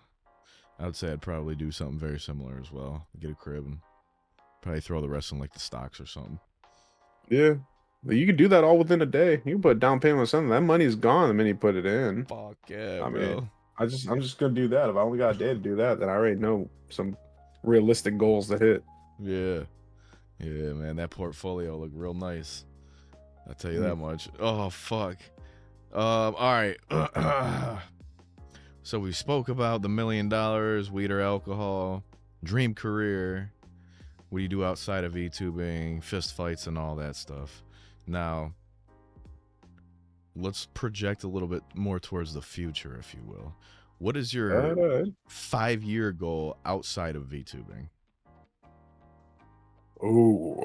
Speaker 1: I would say I'd probably do something very similar as well. Get a crib and probably throw the rest in like the stocks or something.
Speaker 2: Yeah. You can do that all within a day. You can put down payment on something. That money's gone the minute you put it in.
Speaker 1: Fuck yeah,
Speaker 2: I
Speaker 1: bro.
Speaker 2: mean, I'm just gonna do that. If I only got a day to do that, then I already know some realistic goals to hit.
Speaker 1: Yeah. Yeah, man. That portfolio looked real nice. I'll tell you that much. Oh, fuck. All right. So we spoke about the $1 million, weed or alcohol, dream career. What do you do outside of VTubing, fist fights, and all that stuff? Now, let's project a little bit more towards the future, if you will. What is your 5-year goal outside of VTubing?
Speaker 2: Ooh.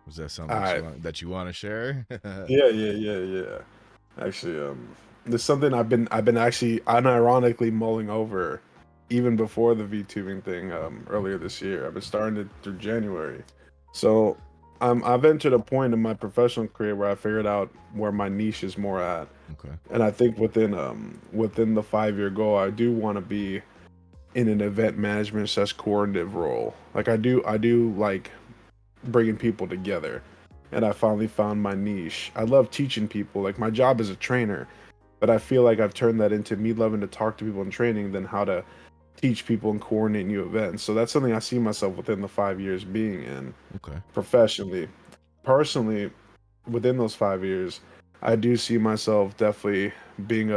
Speaker 1: Was that
Speaker 2: All
Speaker 1: something
Speaker 2: right.
Speaker 1: that you want to share?
Speaker 2: Yeah. Actually, there's something I've been actually unironically mulling over, even before the VTubing thing earlier this year. I've been starting it through January, so I've entered a point in my professional career where I figured out where my niche is more at,
Speaker 1: Okay.
Speaker 2: and I think within the 5-year goal, I do want to be in an event management / coordinative role. Like I do like bringing people together, and I finally found my niche. I love teaching people. Like my job is a trainer, but I feel like I've turned that into me loving to talk to people in training than how to teach people and coordinate new events. So that's something I see myself within the 5 years being in.
Speaker 1: Okay.
Speaker 2: Professionally. Personally, within those 5 years, I do see myself definitely being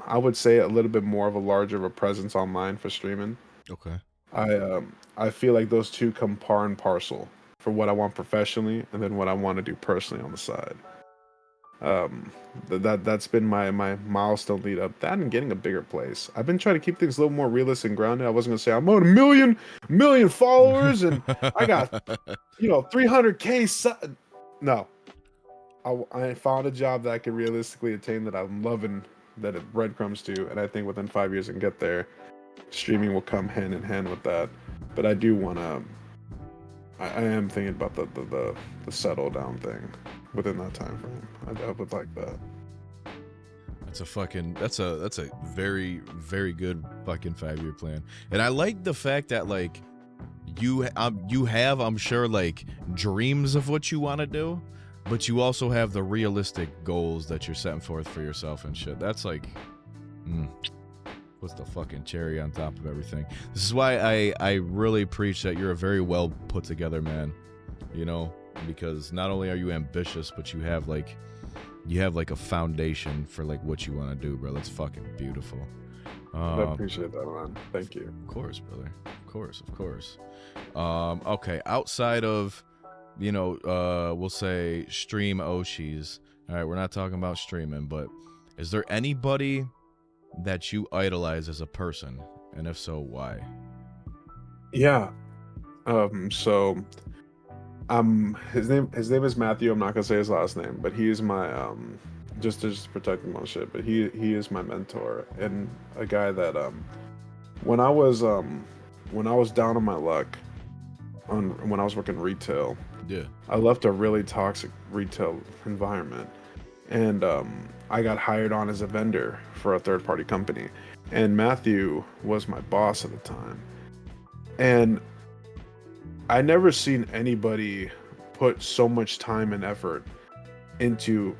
Speaker 2: I would say a little bit more of a larger of a presence online for streaming.
Speaker 1: Okay.
Speaker 2: I feel like those two come par and parcel for what I want professionally and then what I want to do personally on the side. That's been my milestone lead up. That and getting a bigger place. I've been trying to keep things a little more realistic and grounded. I wasn't gonna say I'm on a million followers and I got 300K. No, I found a job that I could realistically attain that I'm loving, that it breadcrumbs to, and I think within 5 years I can get there. Streaming will come hand in hand with that, but I do want to. I am thinking about the settle down thing within that time frame. I would like that.
Speaker 1: That's a very, very good fucking 5-year plan. And I like the fact that like you have, I'm sure, like dreams of what you want to do, but you also have the realistic goals that you're setting forth for yourself and shit. That's like what's the fucking cherry on top of everything. This is why I really preach that you're a very well put together man, because not only are you ambitious, but you have like a foundation for like what you want to do, bro. That's fucking beautiful.
Speaker 2: I appreciate that, man. Thank you.
Speaker 1: Of course, brother. Of course. Okay, outside of we'll say stream Oshis. All right, we're not talking about streaming, but is there anybody that you idolize as a person, and if so, why?
Speaker 2: Yeah. So his name is Matthew. I'm not gonna say his last name, but he is my just to protect him on shit. But he is my mentor and a guy that when I was down on my luck when I was working retail,
Speaker 1: Yeah,
Speaker 2: I left a really toxic retail environment, and I got hired on as a vendor for a third-party company, and Matthew was my boss at the time, and I never seen anybody put so much time and effort into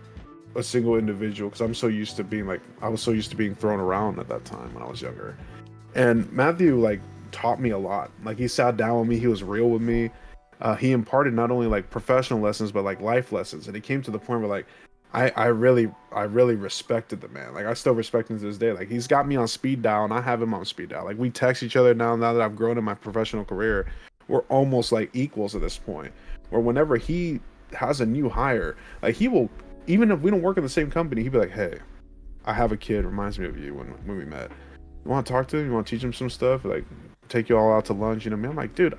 Speaker 2: a single individual, because I was so used to being thrown around at that time when I was younger. And Matthew like taught me a lot. Like he sat down with me, he was real with me. He imparted not only like professional lessons but like life lessons. And it came to the point where like I really respected the man. Like I still respect him to this day. Like he's got me on speed dial and I have him on speed dial. Like we text each other now that I've grown in my professional career. We're almost like equals at this point. Where whenever he has a new hire, like he will, even if we don't work in the same company, he'd be like, "Hey, I have a kid, reminds me of you when we met. You want to talk to him? You want to teach him some stuff? Like take you all out to lunch, you know what I mean?" I'm like, "Dude,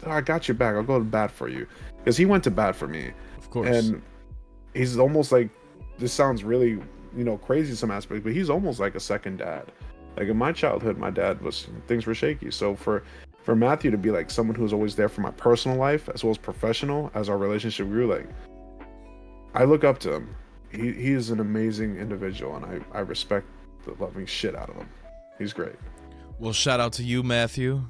Speaker 2: I got your back. I'll go to bat for you." Because he went to bat for me.
Speaker 1: of course.
Speaker 2: And he's almost like, this sounds really, crazy in some aspects, but he's almost like a second dad. Like in my childhood, my dad things were shaky. So for Matthew to be like someone who's always there for my personal life as well as professional, as our relationship grew, like I look up to him. He is an amazing individual, and I respect the loving shit out of him. He's great.
Speaker 1: Well, shout out to you, Matthew.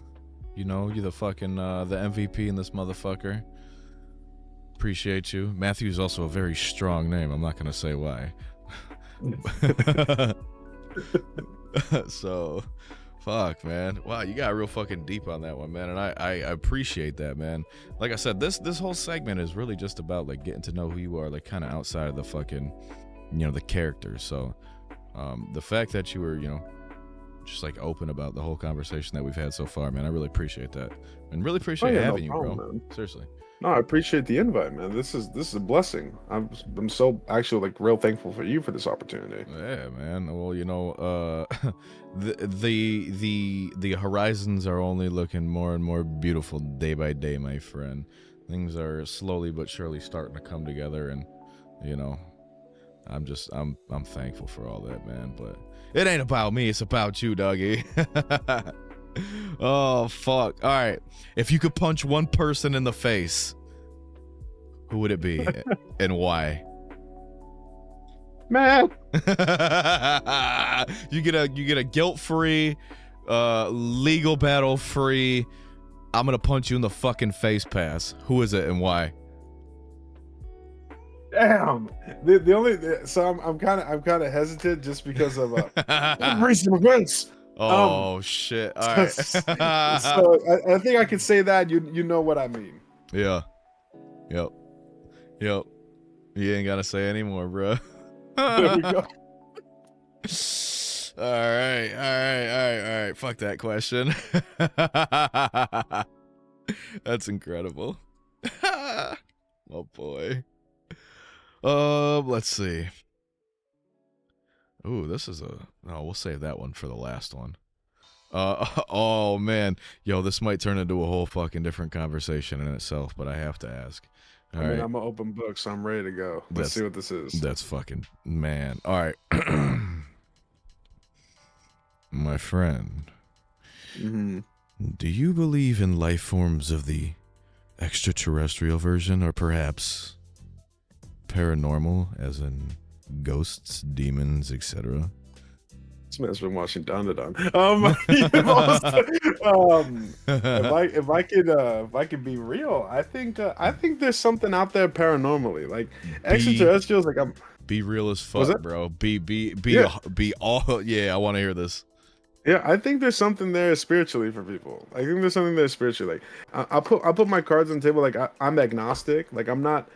Speaker 1: You're the fucking the MVP in this motherfucker. Appreciate you. Matthew is also a very strong name. I'm not gonna say why. So, fuck, man. Wow, you got real fucking deep on that one, man, and I appreciate that, man. Like I said, this whole segment is really just about like getting to know who you are, like kind of outside of the fucking the characters. So the fact that you were, just like open about the whole conversation that we've had so far, man, I really appreciate that, and really appreciate
Speaker 2: no
Speaker 1: having you,
Speaker 2: problem,
Speaker 1: bro.
Speaker 2: man.
Speaker 1: Seriously.
Speaker 2: No, I appreciate the invite, man. This is a blessing. I'm so actually like real thankful for you for this opportunity.
Speaker 1: Yeah, man. Well, the horizons are only looking more and more beautiful day by day, my friend. Things are slowly but surely starting to come together, and I'm thankful for all that, man. But it ain't about me, it's about you, doggy. Oh fuck. All right. If you could punch one person in the face, who would it be and why?
Speaker 2: Man.
Speaker 1: you get a guilt-free, legal battle-free, I'm gonna punch you in the fucking face pass. Who is it and why?
Speaker 2: Damn. The only so I'm kind of hesitant just because of recent events.
Speaker 1: Oh shit! All right.
Speaker 2: So I think I could say that you know what I mean.
Speaker 1: Yeah. Yep. You ain't gotta say anymore, bro.
Speaker 2: There we go.
Speaker 1: All right. Fuck that question. That's incredible. Oh boy. Let's see. Ooh, we'll save that one for the last one. Oh man, yo, this might turn into a whole fucking different conversation in itself, but I have to ask.
Speaker 2: All right. I'm an open book, so I'm ready to go. Let's see what this is.
Speaker 1: That's fucking man. All right. My friend, do you believe in life forms of the extraterrestrial version, or perhaps paranormal, as in ghosts, demons, etc.?
Speaker 2: This man's been watching Don to Don. If I could be real, I think there's something out there paranormally, like extraterrestrials. Like
Speaker 1: be real as fuck, bro. Be all. Yeah, I want to hear this.
Speaker 2: Yeah, I think there's something there spiritually for people. I think there's something there spiritually. Like I'll put my cards on the table. Like I'm agnostic. Like I'm not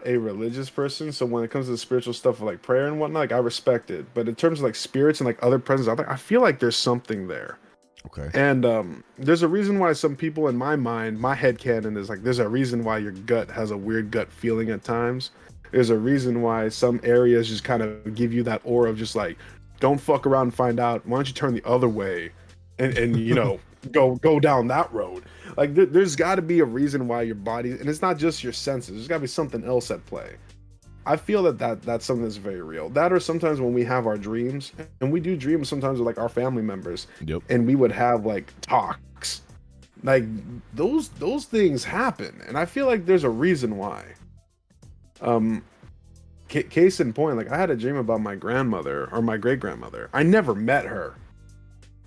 Speaker 2: a religious person, so when it comes to the spiritual stuff like prayer and whatnot, like I respect it. But in terms of like spirits and like other presence out there, I feel like there's something there.
Speaker 1: Okay.
Speaker 2: And there's a reason why some people in my mind, my headcanon is like there's a reason why your gut has a weird gut feeling at times. There's a reason why some areas just kind of give you that aura of just like, don't fuck around and find out. Why don't you turn the other way and go down that road? Like there's got to be a reason why your body, and it's not just your senses. There's got to be something else at play. I feel that's something that's very real. That, or sometimes when we have our dreams, and we do dream sometimes with like our family members, and we would have like talks, like those things happen, and I feel like there's a reason why. Case in point, like I had a dream about my grandmother or my great grandmother. I never met her.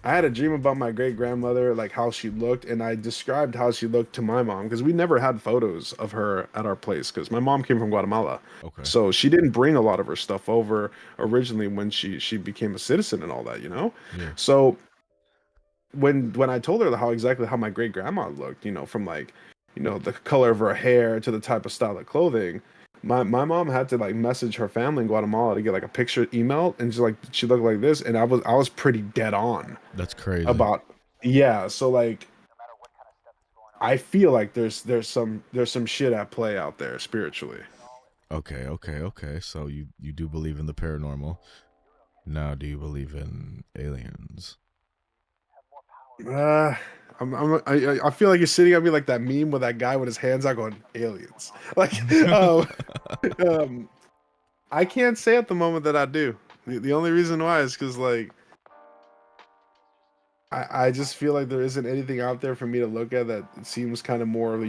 Speaker 2: I had a dream about my great grandmother, like how she looked, and I described how she looked to my mom because we never had photos of her at our place because my mom came from Guatemala. Okay. So she didn't bring a lot of her stuff over originally when she became a citizen and all that, Yeah. So when I told her how my great grandma looked, from like, the color of her hair to the type of style of clothing, my mom had to like message her family in Guatemala to get like a picture email, and she's like, she looked like this, and I was pretty dead on.
Speaker 1: That's crazy.
Speaker 2: So like I feel like there's some shit at play out there spiritually.
Speaker 1: Okay. So you do believe in the paranormal. Now, do you believe in aliens?
Speaker 2: I feel like you're sitting at me like that meme with that guy with his hands out going aliens. Like, I can't say at the moment that I do. The only reason why is because like I just feel like there isn't anything out there for me to look at that seems kind of more,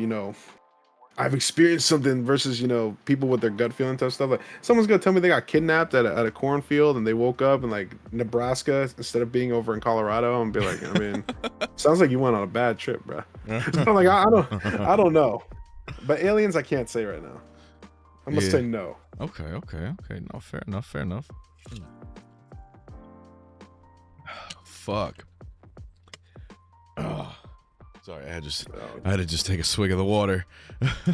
Speaker 2: I've experienced something versus, people with their gut feeling type stuff. Like someone's gonna tell me they got kidnapped at a cornfield and they woke up in like Nebraska instead of being over in Colorado, and be like, I mean, sounds like you went on a bad trip, bro. So like I don't know, but aliens I can't say right now. I'm gonna say no.
Speaker 1: Okay. No, fair enough. Fuck. Oh. Sorry, I had to just take a swig of the water.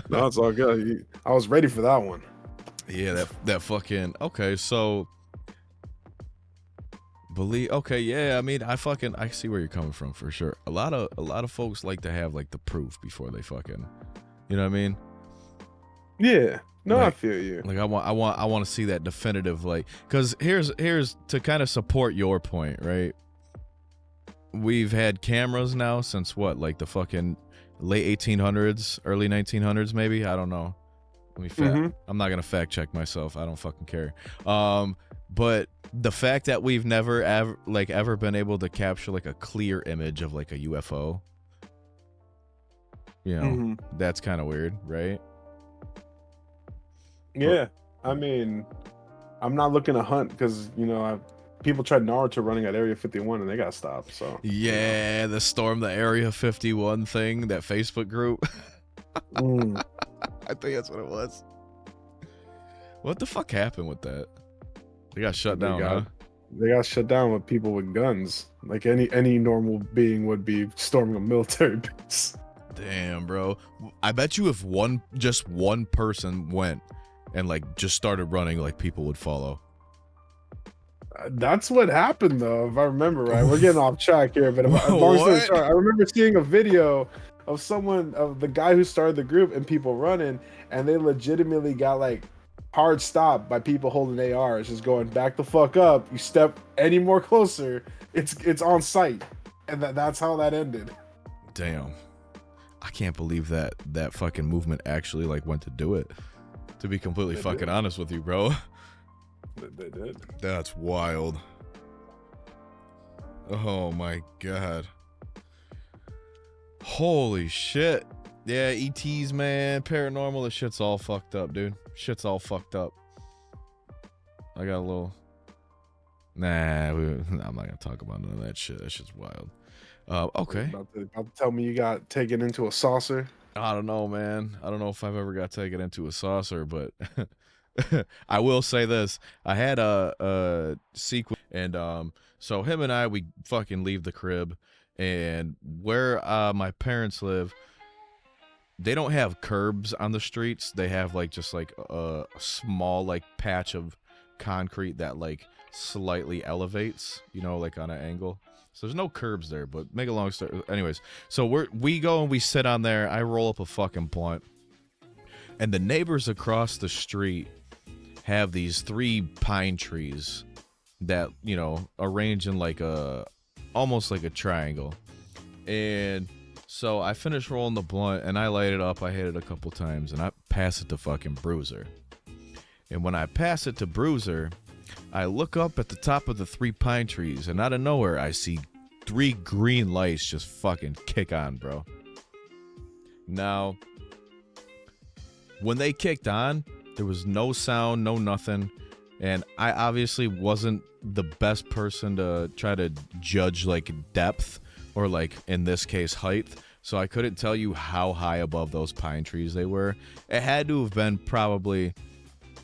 Speaker 2: No, it's all good. I was ready for that one.
Speaker 1: Yeah, that fucking okay. So okay, yeah. I mean, I see where you're coming from for sure. A lot of folks like to have like the proof before they fucking, you know what I mean?
Speaker 2: Yeah. No, I
Speaker 1: Like
Speaker 2: feel you.
Speaker 1: I want to see that definitive, like, because here's to kind of support your point, right? We've had cameras now since what, like the fucking late 1800s, early 1900s, maybe. I don't know. I'm not gonna fact check myself. I don't fucking care. But the fact that we've never ever been able to capture like a clear image of like a UFO, you know, that's kind of weird, right? But
Speaker 2: Yeah. I mean, I'm not looking to hunt because people tried Naruto running at Area 51 and they got stopped. So
Speaker 1: yeah, the storm the Area 51 thing, that Facebook group. I think that's what it was. What the fuck happened with that? They got shut down, huh?
Speaker 2: They got shut down with people with guns, like any normal being would be storming a military base.
Speaker 1: Damn, bro. I bet you if just one person went and like just started running, like people would follow.
Speaker 2: That's what happened, though, if I remember right. We're getting off track here, but long story short, I remember seeing a video of the guy who started the group and people running, and they legitimately got like hard stopped by people holding ARs, just going back the fuck up. You step any more closer, it's on sight, and that's how that ended.
Speaker 1: Damn, I can't believe that fucking movement actually like went to do it. To be completely fucking honest with you, bro.
Speaker 2: They did.
Speaker 1: That's wild. Oh my god. Holy shit. Yeah, ETs, man. Paranormal, this shit's all fucked up, dude. Shit's all fucked up. I got a little... Nah, I'm not gonna talk about none of that shit. That shit's wild. Okay.
Speaker 2: About to tell me you got taken into a saucer?
Speaker 1: I don't know, man. I don't know if I've ever got taken into a saucer, but... I will say this. I had a sequel, and so him and I, we fucking leave the crib, and where my parents live, they don't have curbs on the streets. They have like just like a small like patch of concrete that like slightly elevates, you know, like on an angle. So there's no curbs there, but make a long story. Anyways, so we go and we sit on there. I roll up a fucking blunt, and the neighbors across the street have these 3 pine trees that, you know, arrange in like almost like a triangle. And so I finished rolling the blunt and I light it up. I hit it a couple times and I pass it to fucking Bruiser. And when I pass it to Bruiser, I look up at the top of the 3 pine trees, and out of nowhere I see 3 green lights just fucking kick on, bro. Now, when they kicked on, there was no sound, no nothing, and I obviously wasn't the best person to try to judge like depth or like in this case height, so I couldn't tell you how high above those pine trees they were. It had to have been probably,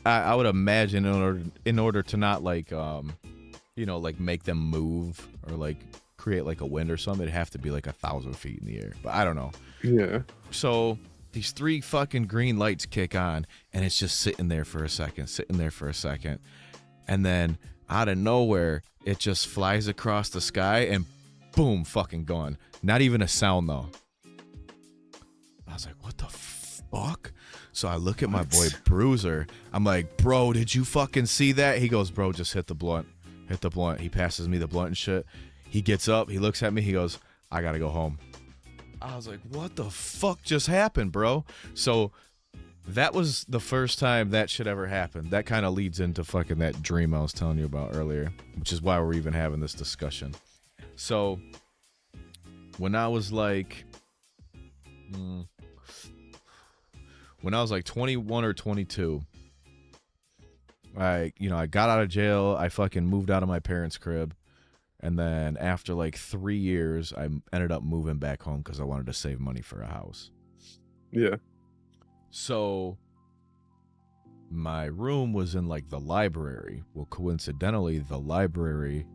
Speaker 1: I would imagine, in order to not like you know, like make them move or like create like a wind or something, it'd have to be like 1,000 feet in the air, but I don't know.
Speaker 2: Yeah.
Speaker 1: So these 3 fucking green lights kick on, and it's just sitting there for a second. And then out of nowhere, it just flies across the sky and boom, fucking gone. Not even a sound though. I was like, what the fuck? So I look at my boy Bruiser. I'm like, bro, did you fucking see that? He goes, bro, just hit the blunt. He passes me the blunt and shit. He gets up, he looks at me, he goes, I gotta go home. I was like, what the fuck just happened, bro? So that was the first time that shit ever happened. That kind of leads into fucking that dream I was telling you about earlier, which is why we're even having this discussion. So when I was like 21 or 22, I got out of jail. I fucking moved out of my parents' crib. And then after like 3 years, I ended up moving back home because I wanted to save money for a house.
Speaker 2: Yeah.
Speaker 1: So my room was in like the library. Well, coincidentally, the library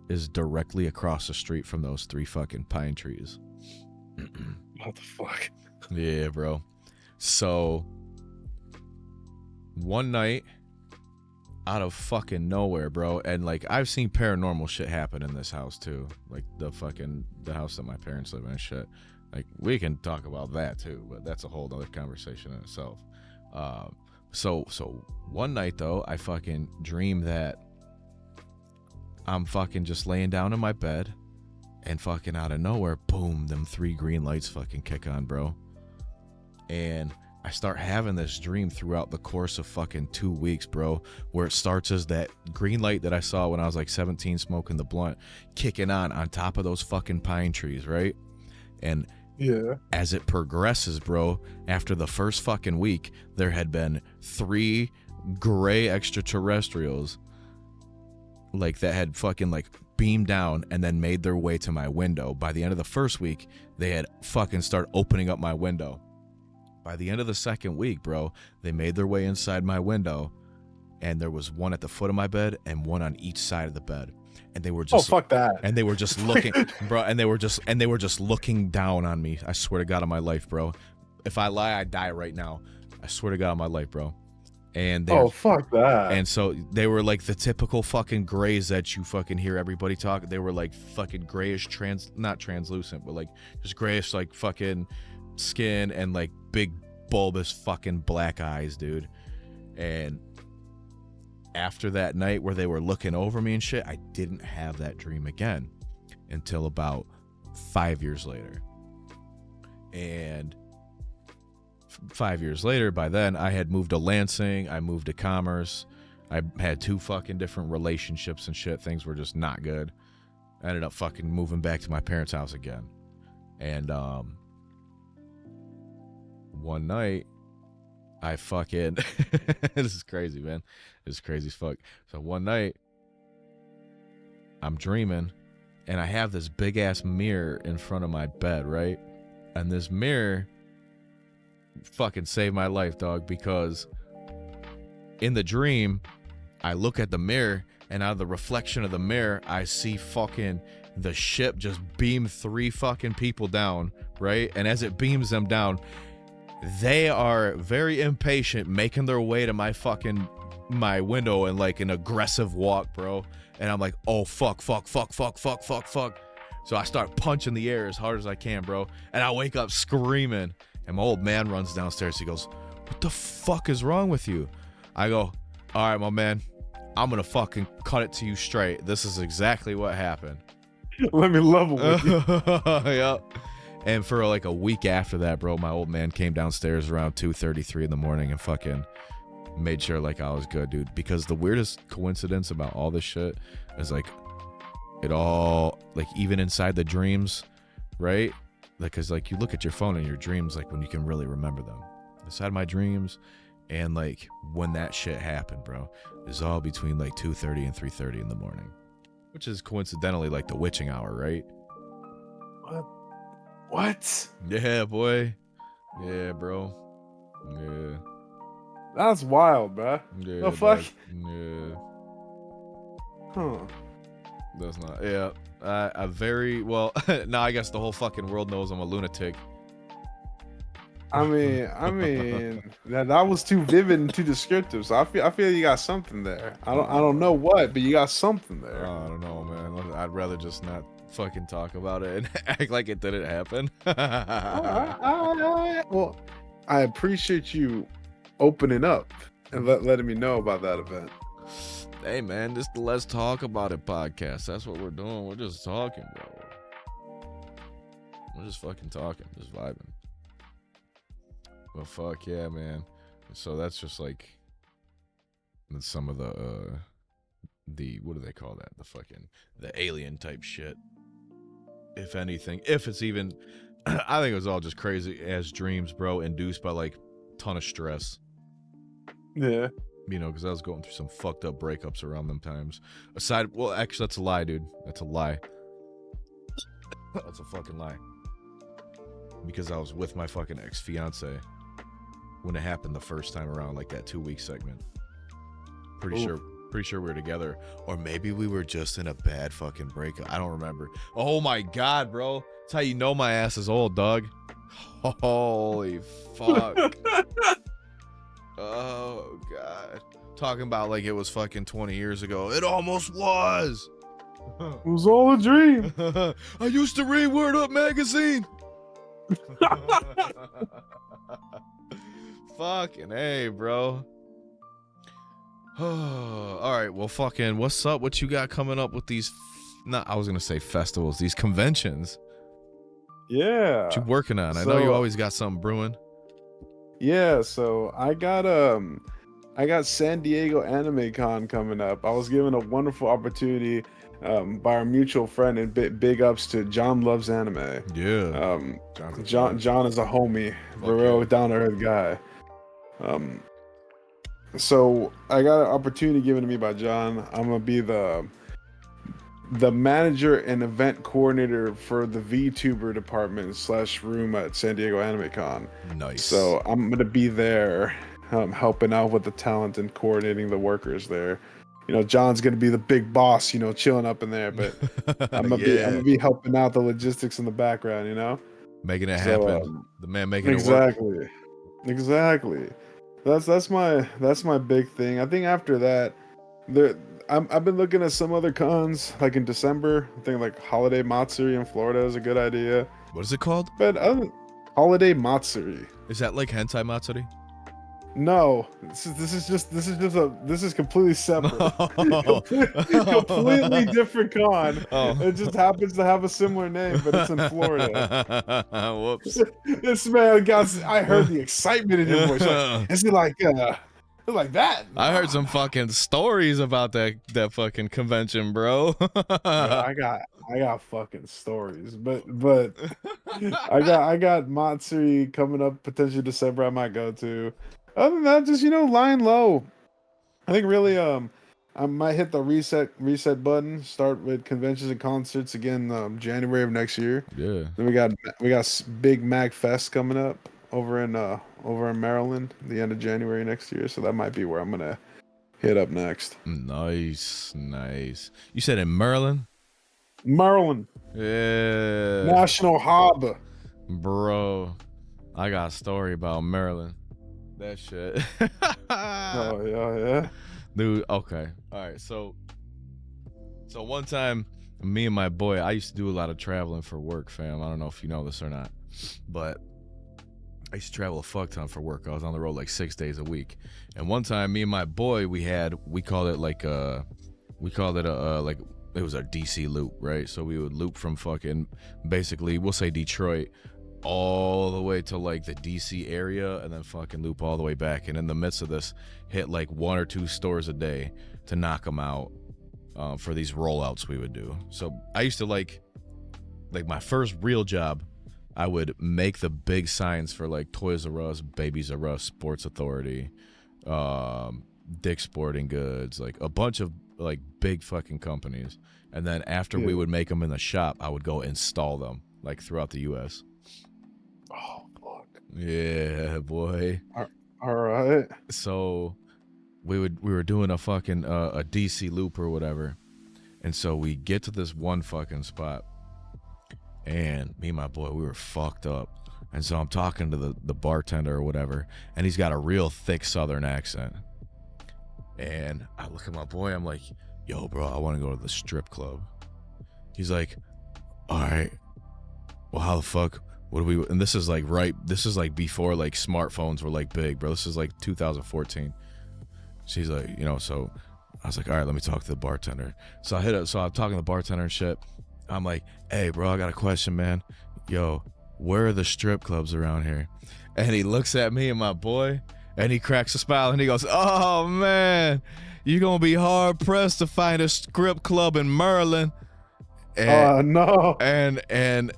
Speaker 1: is directly across the street from those 3 fucking pine trees.
Speaker 2: What the fuck?
Speaker 1: Yeah, bro. So one night, out of fucking nowhere, bro, and like I've seen paranormal shit happen in this house too, like the house that my parents live in and shit. Like we can talk about that too, but that's a whole other conversation in itself. So one night though, I fucking dream that I'm fucking just laying down in my bed, and fucking out of nowhere, boom, them 3 green lights fucking kick on, bro. And I start having this dream throughout the course of fucking 2 weeks, bro, where it starts as that green light that I saw when I was like 17 smoking the blunt, kicking on top of those fucking pine trees, right? And
Speaker 2: yeah,
Speaker 1: as it progresses, bro, after the first fucking week, there had been 3 gray extraterrestrials like that had fucking like beamed down and then made their way to my window. By the end of the first week, they had fucking started opening up my window. By the end of the second week, bro, they made their way inside my window, and there was one at the foot of my bed and one on each side of the bed. And they were just
Speaker 2: fuck that.
Speaker 1: And they were just looking, bro, and they were just looking down on me. I swear to God on my life, bro. If I lie, I die right now. I swear to God on my life, bro. And they
Speaker 2: fuck that.
Speaker 1: And so they were like the typical fucking grays that you fucking hear everybody talk. They were like fucking grayish, not translucent, but like just grayish, like fucking skin and like big bulbous fucking black eyes, dude. And after that night where they were looking over me and shit, I didn't have that dream again until about 5 years later. And 5 years later, by then I had moved to Lansing, I moved to Commerce, I had 2 fucking different relationships and shit. Things were just not good. I ended up fucking moving back to my parents' house again. And one night I fucking this is crazy, man. This is crazy as fuck. So one night I'm dreaming and I have this big ass mirror in front of my bed, right? And this mirror fucking saved my life, dog, because in the dream I look at the mirror, and out of the reflection of the mirror I see fucking the ship just beam 3 fucking people down, right? And as it beams them down, they are very impatient, making their way to my window in like an aggressive walk, bro. And I'm like, oh fuck. So I start punching the air as hard as I can, bro. And I wake up screaming. And my old man runs downstairs. He goes, what the fuck is wrong with you? I go, all right, my man, I'm going to fucking cut it to you straight. This is exactly what happened.
Speaker 2: Let me level with you.
Speaker 1: Yep. And for like a week after that, bro, my old man came downstairs around 2:33 in the morning and fucking made sure like I was good, dude. Because the weirdest coincidence about all this shit is like it all, like even inside the dreams, right? Like, cause like you look at your phone in your dreams, like when you can really remember them. Inside my dreams, and like when that shit happened, bro, is all between like 2:30 and 3:30 in the morning, which is coincidentally like the witching hour, right?
Speaker 2: What?
Speaker 1: Yeah, boy. Yeah, bro. Yeah.
Speaker 2: That's wild, bro.
Speaker 1: Yeah.
Speaker 2: The fuck?
Speaker 1: Yeah.
Speaker 2: Huh.
Speaker 1: That's not. Yeah. I very well. Now I guess the whole fucking world knows I'm a lunatic.
Speaker 2: I mean, that was too vivid and too descriptive. So I feel you got something there. I don't know what, but you got something there.
Speaker 1: I don't know, man. I'd rather just not fucking talk about it and act like it didn't happen.
Speaker 2: All right. Well, I appreciate you opening up and letting me know about that event.
Speaker 1: Hey, man, this is the Let's Talk About It podcast. That's what we're doing. We're just talking, bro. We're just fucking talking, just vibing. But fuck yeah, man. So that's just like some of the what do they call that? The alien type shit. If anything, if it's even, I think it was all just crazy ass dreams, bro, induced by like ton of stress.
Speaker 2: Yeah.
Speaker 1: You know, because I was going through some fucked up breakups around them times. Well, actually, that's a lie, dude. That's a lie. That's a fucking lie. Because I was with my fucking ex-fiance when it happened the first time around, like that 2-week segment. Pretty sure we were together, or maybe we were just in a bad fucking breakup. I don't remember. Oh my god, bro! That's how you know my ass is old, dog. Holy fuck! Oh God. Talking about like it was fucking 20 years ago. It almost was.
Speaker 2: It was all a dream.
Speaker 1: I used to read Word Up magazine. Fucking hey, bro. All right, well, fucking, what's up? What you got coming up with these? I was gonna say festivals, these conventions.
Speaker 2: Yeah.
Speaker 1: What you working on? I know
Speaker 2: So
Speaker 1: you always got something brewing.
Speaker 2: yeah, so I got San Diego Anime Con coming up. I was given a wonderful opportunity by our mutual friend, and big ups to John Loves Anime.
Speaker 1: Yeah.
Speaker 2: John is a homie,
Speaker 1: Fuck
Speaker 2: real
Speaker 1: yeah.
Speaker 2: down to earth guy. So I got an opportunity given to me by John. I'm gonna be the manager and event coordinator for the VTuber department / room at San Diego Anime Con.
Speaker 1: Nice.
Speaker 2: So I'm gonna be there, helping out with the talent and coordinating the workers there. You know, John's gonna be the big boss, you know, chilling up in there, but I'm gonna be helping out the logistics in the background, you know,
Speaker 1: making it
Speaker 2: so
Speaker 1: happen. The man making it work.
Speaker 2: Exactly. That's my big thing. I think after that, there I've been looking at some other cons like in December. I think like Holiday Matsuri in Florida is a good idea.
Speaker 1: What is it called?
Speaker 2: But Holiday Matsuri.
Speaker 1: Is that like hentai matsuri?
Speaker 2: No, this is completely separate. Completely different con. It just happens to have a similar name, but it's in Florida.
Speaker 1: Whoops.
Speaker 2: This man I heard the excitement in your voice. Like, is it like that?
Speaker 1: I heard some fucking stories about that fucking convention, bro.
Speaker 2: I got fucking stories, but I got Matsuri coming up potentially December. I might go to. Other than that, just lying low. I think really I might hit the reset button. Start with conventions and concerts again January of next year.
Speaker 1: Yeah.
Speaker 2: Then we got big Mag Fest coming up over in Maryland the end of January next year. So that might be where I'm gonna hit up next.
Speaker 1: Nice. You said in Maryland?
Speaker 2: Maryland.
Speaker 1: Yeah.
Speaker 2: National Harbor.
Speaker 1: Bro, I got a story about Maryland. That shit.
Speaker 2: Oh yeah.
Speaker 1: Dude, okay. All right. So one time, me and my boy, I used to do a lot of traveling for work, fam. I don't know if you know this or not, but I used to travel a fuck ton for work. I was on the road like 6 days a week. And one time, me and my boy, we called it like it was our DC loop, right? So we would loop from fucking, basically, we'll say Detroit, all the way to like the DC area, and then fucking loop all the way back. And in the midst of this, hit like 1 or 2 stores a day to knock them out for these rollouts we would do. So I used to like my first real job, I would make the big signs for like Toys R Us, Babies R Us, Sports Authority, Dick's Sporting Goods, like a bunch of like big fucking companies. And then after we would make them in the shop, I would go install them like throughout the US.
Speaker 2: Oh fuck.
Speaker 1: Yeah, boy.
Speaker 2: All right.
Speaker 1: So we were doing a fucking a DC loop or whatever. And so we get to this one fucking spot, and me and my boy, we were fucked up. And so I'm talking to the bartender or whatever, and he's got a real thick southern accent. And I look at my boy, I'm like, yo, bro, I want to go to the strip club. He's like, all right, well, how the fuck, what do we, and this is like before like smartphones were like big, bro. This is like 2014. She's like, so I was like, all right, let me talk to the bartender. So I'm talking to the bartender and shit. I'm like, hey, bro, I got a question, man. Yo, where are the strip clubs around here? And he looks at me and my boy, and he cracks a smile, and he goes, oh, man, you're going to be hard-pressed to find a strip club in Maryland.
Speaker 2: Oh, no.
Speaker 1: And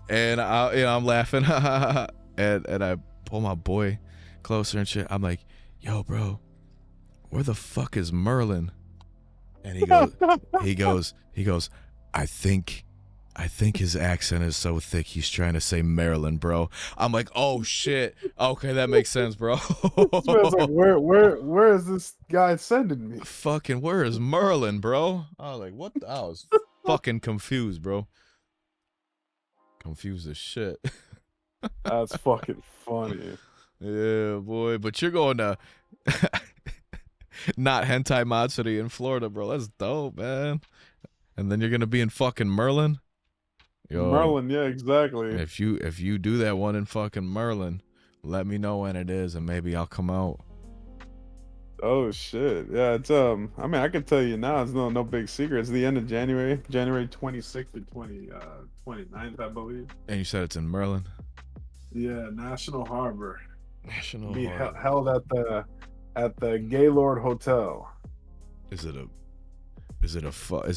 Speaker 1: I'm laughing, and I pull my boy closer and shit. I'm like, yo, bro, where the fuck is Merlin? And he goes, I think his accent is so thick he's trying to say Maryland, bro. I'm like, oh shit. Okay, that makes sense, bro.
Speaker 2: This man's like, where is this guy sending me?
Speaker 1: Fucking, where is Merlin, bro? I was like, what? I was fucking confused, bro. Confused as shit.
Speaker 2: That's fucking funny.
Speaker 1: Yeah, boy. But you're going to Not hentai mod city in Florida, bro. That's dope, man. And then you're gonna be in fucking Merlin. Yo,
Speaker 2: Merlin, yeah, exactly.
Speaker 1: if you do that one in fucking Merlin, let me know when it is, and maybe I'll come out.
Speaker 2: Oh shit. Yeah, it's I mean I can tell you now, it's no big secret. It's the end of January, January 26th to 29th, I believe.
Speaker 1: And you said it's in Merlin.
Speaker 2: Yeah, National Harbor.
Speaker 1: National
Speaker 2: Be
Speaker 1: Harbor.
Speaker 2: held at the Gaylord Hotel.
Speaker 1: Is it a is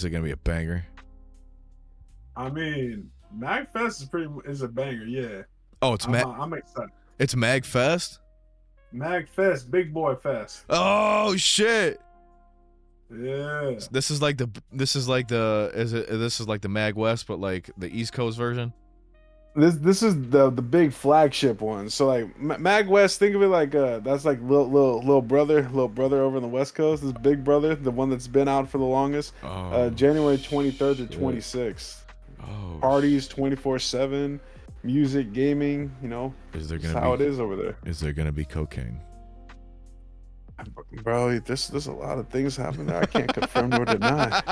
Speaker 1: it gonna be a banger?
Speaker 2: I mean, MagFest is a banger, yeah.
Speaker 1: Oh,
Speaker 2: I'm excited.
Speaker 1: it's Magfest.
Speaker 2: MagFest, Big Boy Fest.
Speaker 1: Oh shit!
Speaker 2: Yeah.
Speaker 1: This is like the this is like the Mag West, but like the East Coast version.
Speaker 2: This is the big flagship one. So like Mag West, think of it like that's like little brother over on the West Coast. This big brother, the one that's been out for the longest.
Speaker 1: Oh
Speaker 2: January 23rd to
Speaker 1: shit!
Speaker 2: 26th.
Speaker 1: Oh
Speaker 2: Parties
Speaker 1: shit!
Speaker 2: 24/7, music, gaming. You know,
Speaker 1: Is there
Speaker 2: that's
Speaker 1: gonna
Speaker 2: how
Speaker 1: be
Speaker 2: it is over there.
Speaker 1: is there gonna be cocaine?
Speaker 2: Bro, there's a lot of things happening there. I can't confirm nor deny.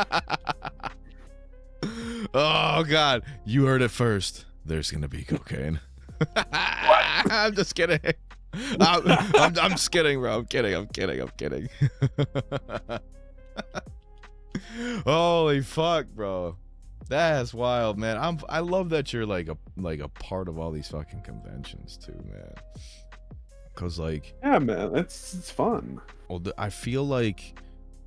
Speaker 1: Oh god, you heard it first. There's gonna be cocaine.
Speaker 2: What?
Speaker 1: I'm just kidding. I'm just kidding, bro. I'm kidding. Holy fuck, bro. That's wild, man. I love that you're like a part of all these fucking conventions too, man. Cause like,
Speaker 2: Yeah, man, it's fun.
Speaker 1: well, I feel like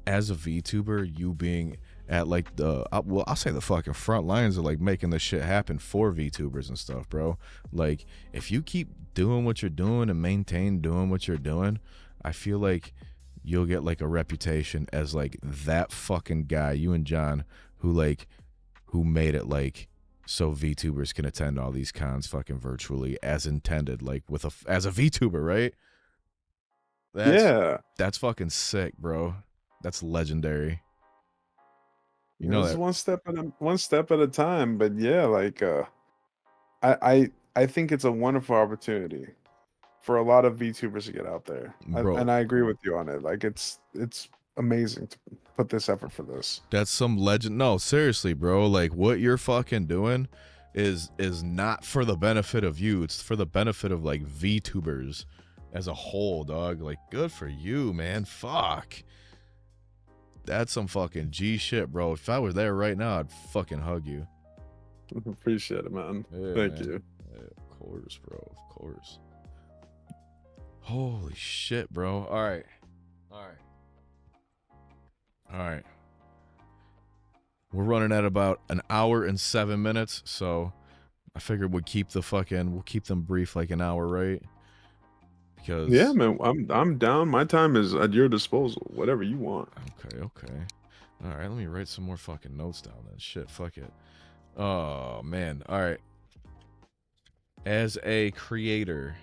Speaker 1: as a VTuber, you being at like I'll say the fucking front lines of like making this shit happen for VTubers and stuff, bro. Like, if you keep doing what you're doing and maintain doing what you're doing, I feel like you'll get like a reputation as like that fucking guy, you and John, who made it like so VTubers can attend all these cons fucking virtually as intended, like as a VTuber, right? That's
Speaker 2: Yeah.
Speaker 1: that's fucking sick, bro. That's legendary. You know
Speaker 2: This is
Speaker 1: that.
Speaker 2: one step at a time, but yeah, like I think it's a wonderful opportunity for a lot of VTubers to get out there,
Speaker 1: Bro,
Speaker 2: and I agree with you on it. Like it's amazing to put this effort for this.
Speaker 1: that's some legend. No, seriously, bro. Like, what you're fucking doing is not for the benefit of you. It's for the benefit of like VTubers as a whole, dog. Like, good for you, man. Fuck. That's some fucking G shit, bro. If I were there right now, I'd fucking hug you.
Speaker 2: Appreciate it, man.
Speaker 1: Yeah,
Speaker 2: Thank
Speaker 1: man.
Speaker 2: you.
Speaker 1: Yeah, of course, bro. Of course. Holy shit, bro. All right. All right. All right. We're running at about an hour and 7 minutes, so I figured we'll keep them brief, like an hour, right?
Speaker 2: Yeah,
Speaker 1: Because
Speaker 2: man, I'm down. My time is at your disposal. Whatever you want.
Speaker 1: okay. All right, let me write some more fucking notes down then. Shit, fuck it. Oh man. All right. As a creator,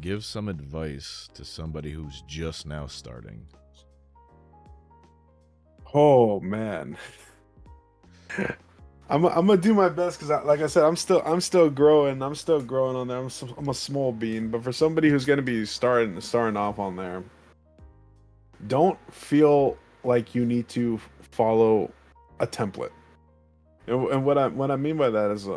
Speaker 1: give some advice to somebody who's just now starting.
Speaker 2: Oh man. I'm gonna do my best because, like I said, I'm still growing. I'm still growing on there. I'm a small bean, but for somebody who's gonna be starting off on there, don't feel like you need to follow a template. And what I mean by that is,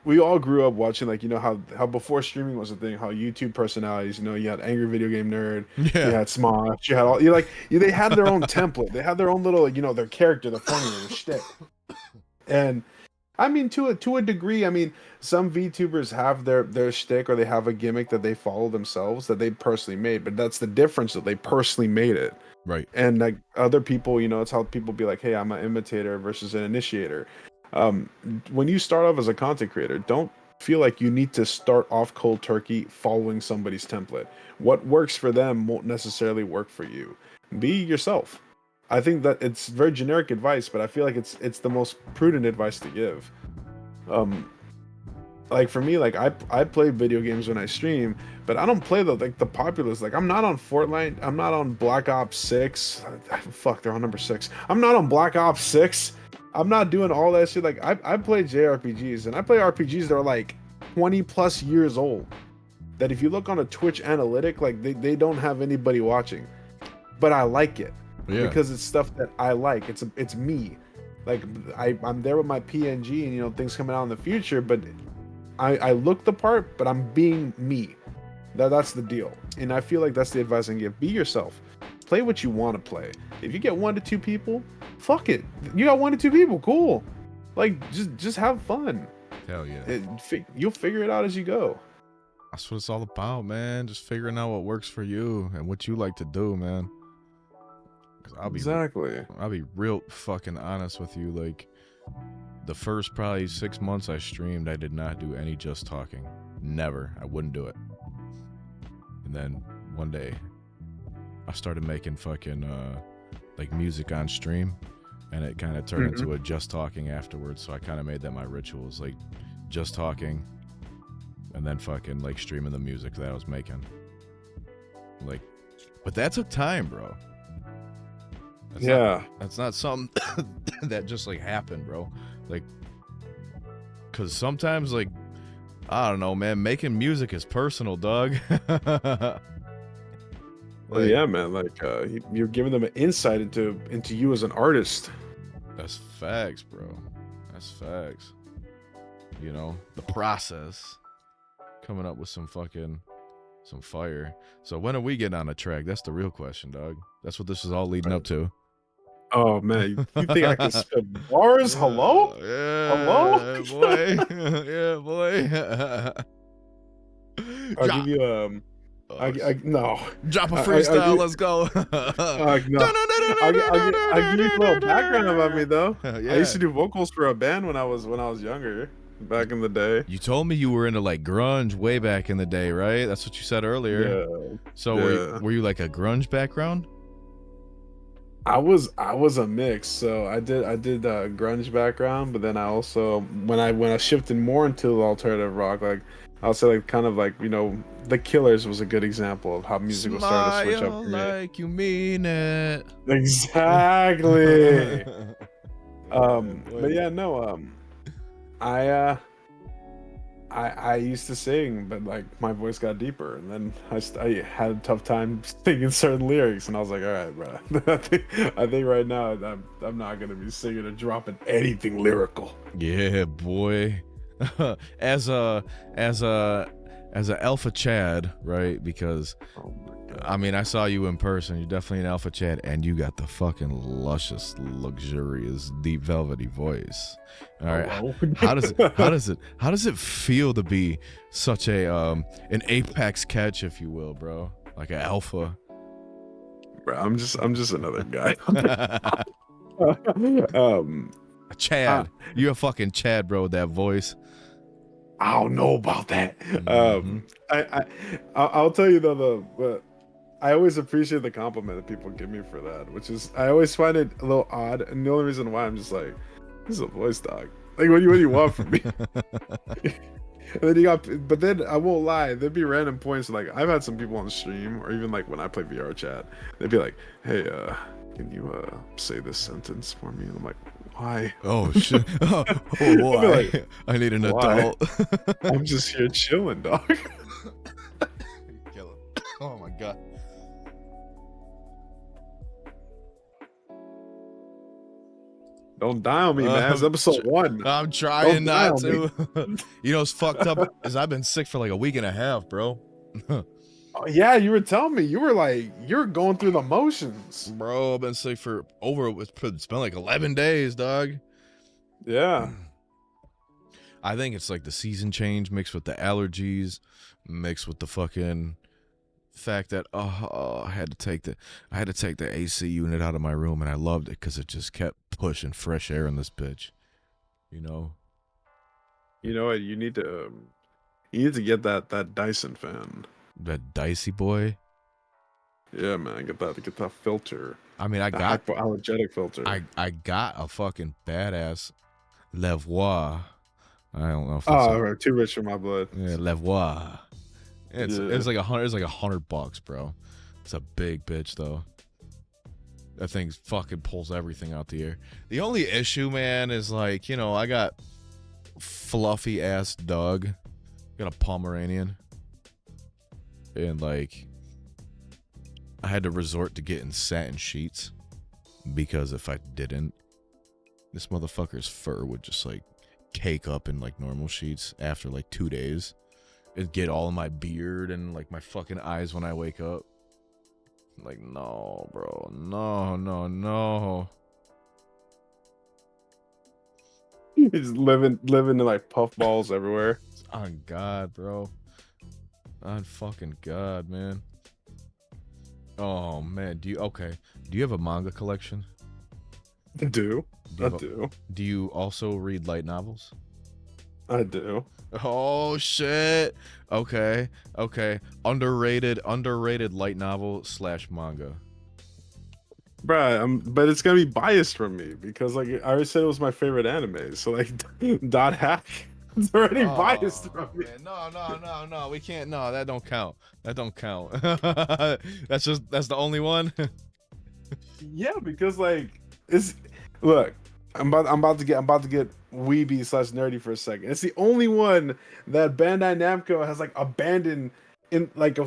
Speaker 2: we all grew up watching, like, you know how before streaming was a thing, how YouTube personalities, you know, you had Angry Video Game Nerd, you
Speaker 1: Yeah.
Speaker 2: had Smosh, you had all, they had their own template, they had their own little, you know, their character, the formula, the shtick. And I mean, to a degree, I mean, some VTubers have their shtick, or they have a gimmick that they follow themselves that they personally made, but that's the difference, that they personally made it.
Speaker 1: Right.
Speaker 2: And like other people, you know, it's how people be like, hey, I'm an imitator versus an initiator. When you start off as a content creator, don't feel like you need to start off cold turkey following somebody's template. What works for them won't necessarily work for you. Be yourself. I think that it's very generic advice, but I feel like it's the most prudent advice to give. Like for me, like I play video games when I stream, but I don't play the populars. Like, I'm not on Fortnite, I'm not on Black Ops 6. Fuck, they're on number 6. I'm not on Black Ops 6. I'm not doing all that shit. Like, I play JRPGs, and I play RPGs that are like 20 plus years old. that if you look on a Twitch analytic, like they don't have anybody watching, but I like it because it's stuff that I like. It's me. Like I'm there with my PNG and, you know, things coming out in the future, but I look the part, but I'm being me. That's the deal. And I feel like that's the advice I can give. Be yourself. Play what you want to play. If you get 1 to 2 people, fuck it. You got 1 to 2 people, cool. Like just have fun.
Speaker 1: Hell yeah.
Speaker 2: You'll figure it out as you go.
Speaker 1: That's what it's all about, man. Just figuring out what works for you and what you like to do, man. I'll be real fucking honest with you. Like, the first probably 6 months I streamed, I did not do any just talking. Never. I wouldn't do it. And then one day, I started making fucking like music on stream, and it kind of turned into a just talking afterwards. So I kind of made that my rituals, like just talking, and then fucking like streaming the music that I was making. Like, but that took time, bro. That's not something that just like happened, bro. Like, cause sometimes, like, I don't know, man, making music is personal, dog.
Speaker 2: Well, yeah, man. Like, you're giving them an insight into you as an artist.
Speaker 1: That's facts, bro. That's facts. You know, the process, coming up with some fire. So when are we getting on a track? That's the real question, dog. That's what this is all leading up to.
Speaker 2: Oh man, you think I can spit bars? Hello?
Speaker 1: Yeah,
Speaker 2: Hello?
Speaker 1: boy. Yeah, boy.
Speaker 2: I'll give you no.
Speaker 1: Drop a freestyle. Let's go.
Speaker 2: No. I'll give you a little background about me though.
Speaker 1: Yeah.
Speaker 2: I used to do vocals for a band when I was younger, back in the day.
Speaker 1: You told me you were into like grunge way back in the day, right? That's what you said earlier.
Speaker 2: Yeah.
Speaker 1: So were you like a grunge background?
Speaker 2: I was a mix. So I did grunge background, but then I also when I shifted more into alternative rock, like I'll say like kind of like, you know, The Killers was a good example of how music was starting to switch up for me.
Speaker 1: Like you mean it.
Speaker 2: Exactly. But yeah, no, I used to sing, but like my voice got deeper, and then I had a tough time singing certain lyrics, and I was like, all right, bro, I think right now I'm not gonna be singing or dropping anything lyrical.
Speaker 1: Yeah, boy. as a alpha Chad, right? Because I mean, I saw you in person. You're definitely an alpha Chad, and you got the fucking luscious, luxurious, deep velvety voice. All right, how does it feel to be such a an apex catch, if you will, bro? Like an alpha.
Speaker 2: Bro, I'm just another guy.
Speaker 1: A Chad. You're a fucking Chad, bro, with that voice.
Speaker 2: I don't know about that. I'll tell you though, I always appreciate the compliment that people give me for that, which is I always find it a little odd, and the only reason why I'm just like, this is a voice dog. Like, what do you want from me? And then but then I won't lie, there'd be random points like I've had some people on stream, or even like when I play VR chat, they'd be like, hey, can you say this sentence for me? And I'm like, why?
Speaker 1: Oh shit! Oh, why? Like, I need an adult.
Speaker 2: I'm just here chilling, dog.
Speaker 1: Kill it. Oh my god.
Speaker 2: Don't die on me, man. It's episode 1.
Speaker 1: I'm trying not to. You know, it's fucked up is I've been sick for like a week and a half, bro.
Speaker 2: Yeah, you were telling me you were like you're going through the motions,
Speaker 1: bro. I've been sick for it's been like 11 days, dog.
Speaker 2: Yeah,
Speaker 1: I think it's like the season change mixed with the allergies, mixed with the fucking fact that I had to take the AC unit out of my room, and I loved it because it just kept pushing fresh air in this bitch. You know
Speaker 2: what? You need to get that Dyson fan.
Speaker 1: That Dicey boy.
Speaker 2: Yeah, man, get that filter.
Speaker 1: I mean, I got
Speaker 2: hypoallergenic filter.
Speaker 1: I got a fucking badass Levois. I don't know if that's
Speaker 2: right, too rich for my blood.
Speaker 1: Yeah, Levois. It's like $100, bro. It's a big bitch though. That thing fucking pulls everything out the air. The only issue, man, is like, you know, I got fluffy ass dog. Got a Pomeranian. and like I had to resort to getting satin sheets because if I didn't, this motherfucker's fur would just like cake up in like normal sheets after like 2 days. It'd get all in my beard and like my fucking eyes when I wake up. Like, no, bro. No.
Speaker 2: He's living in like puffballs everywhere.
Speaker 1: On God, bro. On fucking God, man. Oh man, do you have a manga collection?
Speaker 2: I do.
Speaker 1: Do you also read light novels?
Speaker 2: I do.
Speaker 1: Oh shit. Okay. Underrated light novel / manga.
Speaker 2: Bruh, but it's gonna be biased from me because like I already said it was my favorite anime. So like Dot Hack, it's already biased from me.
Speaker 1: Man. No. We can't. No, that don't count. That's the only one.
Speaker 2: Yeah, because like it's look, I'm about to get weeby / nerdy for a second. It's the only one that Bandai Namco has like abandoned in like a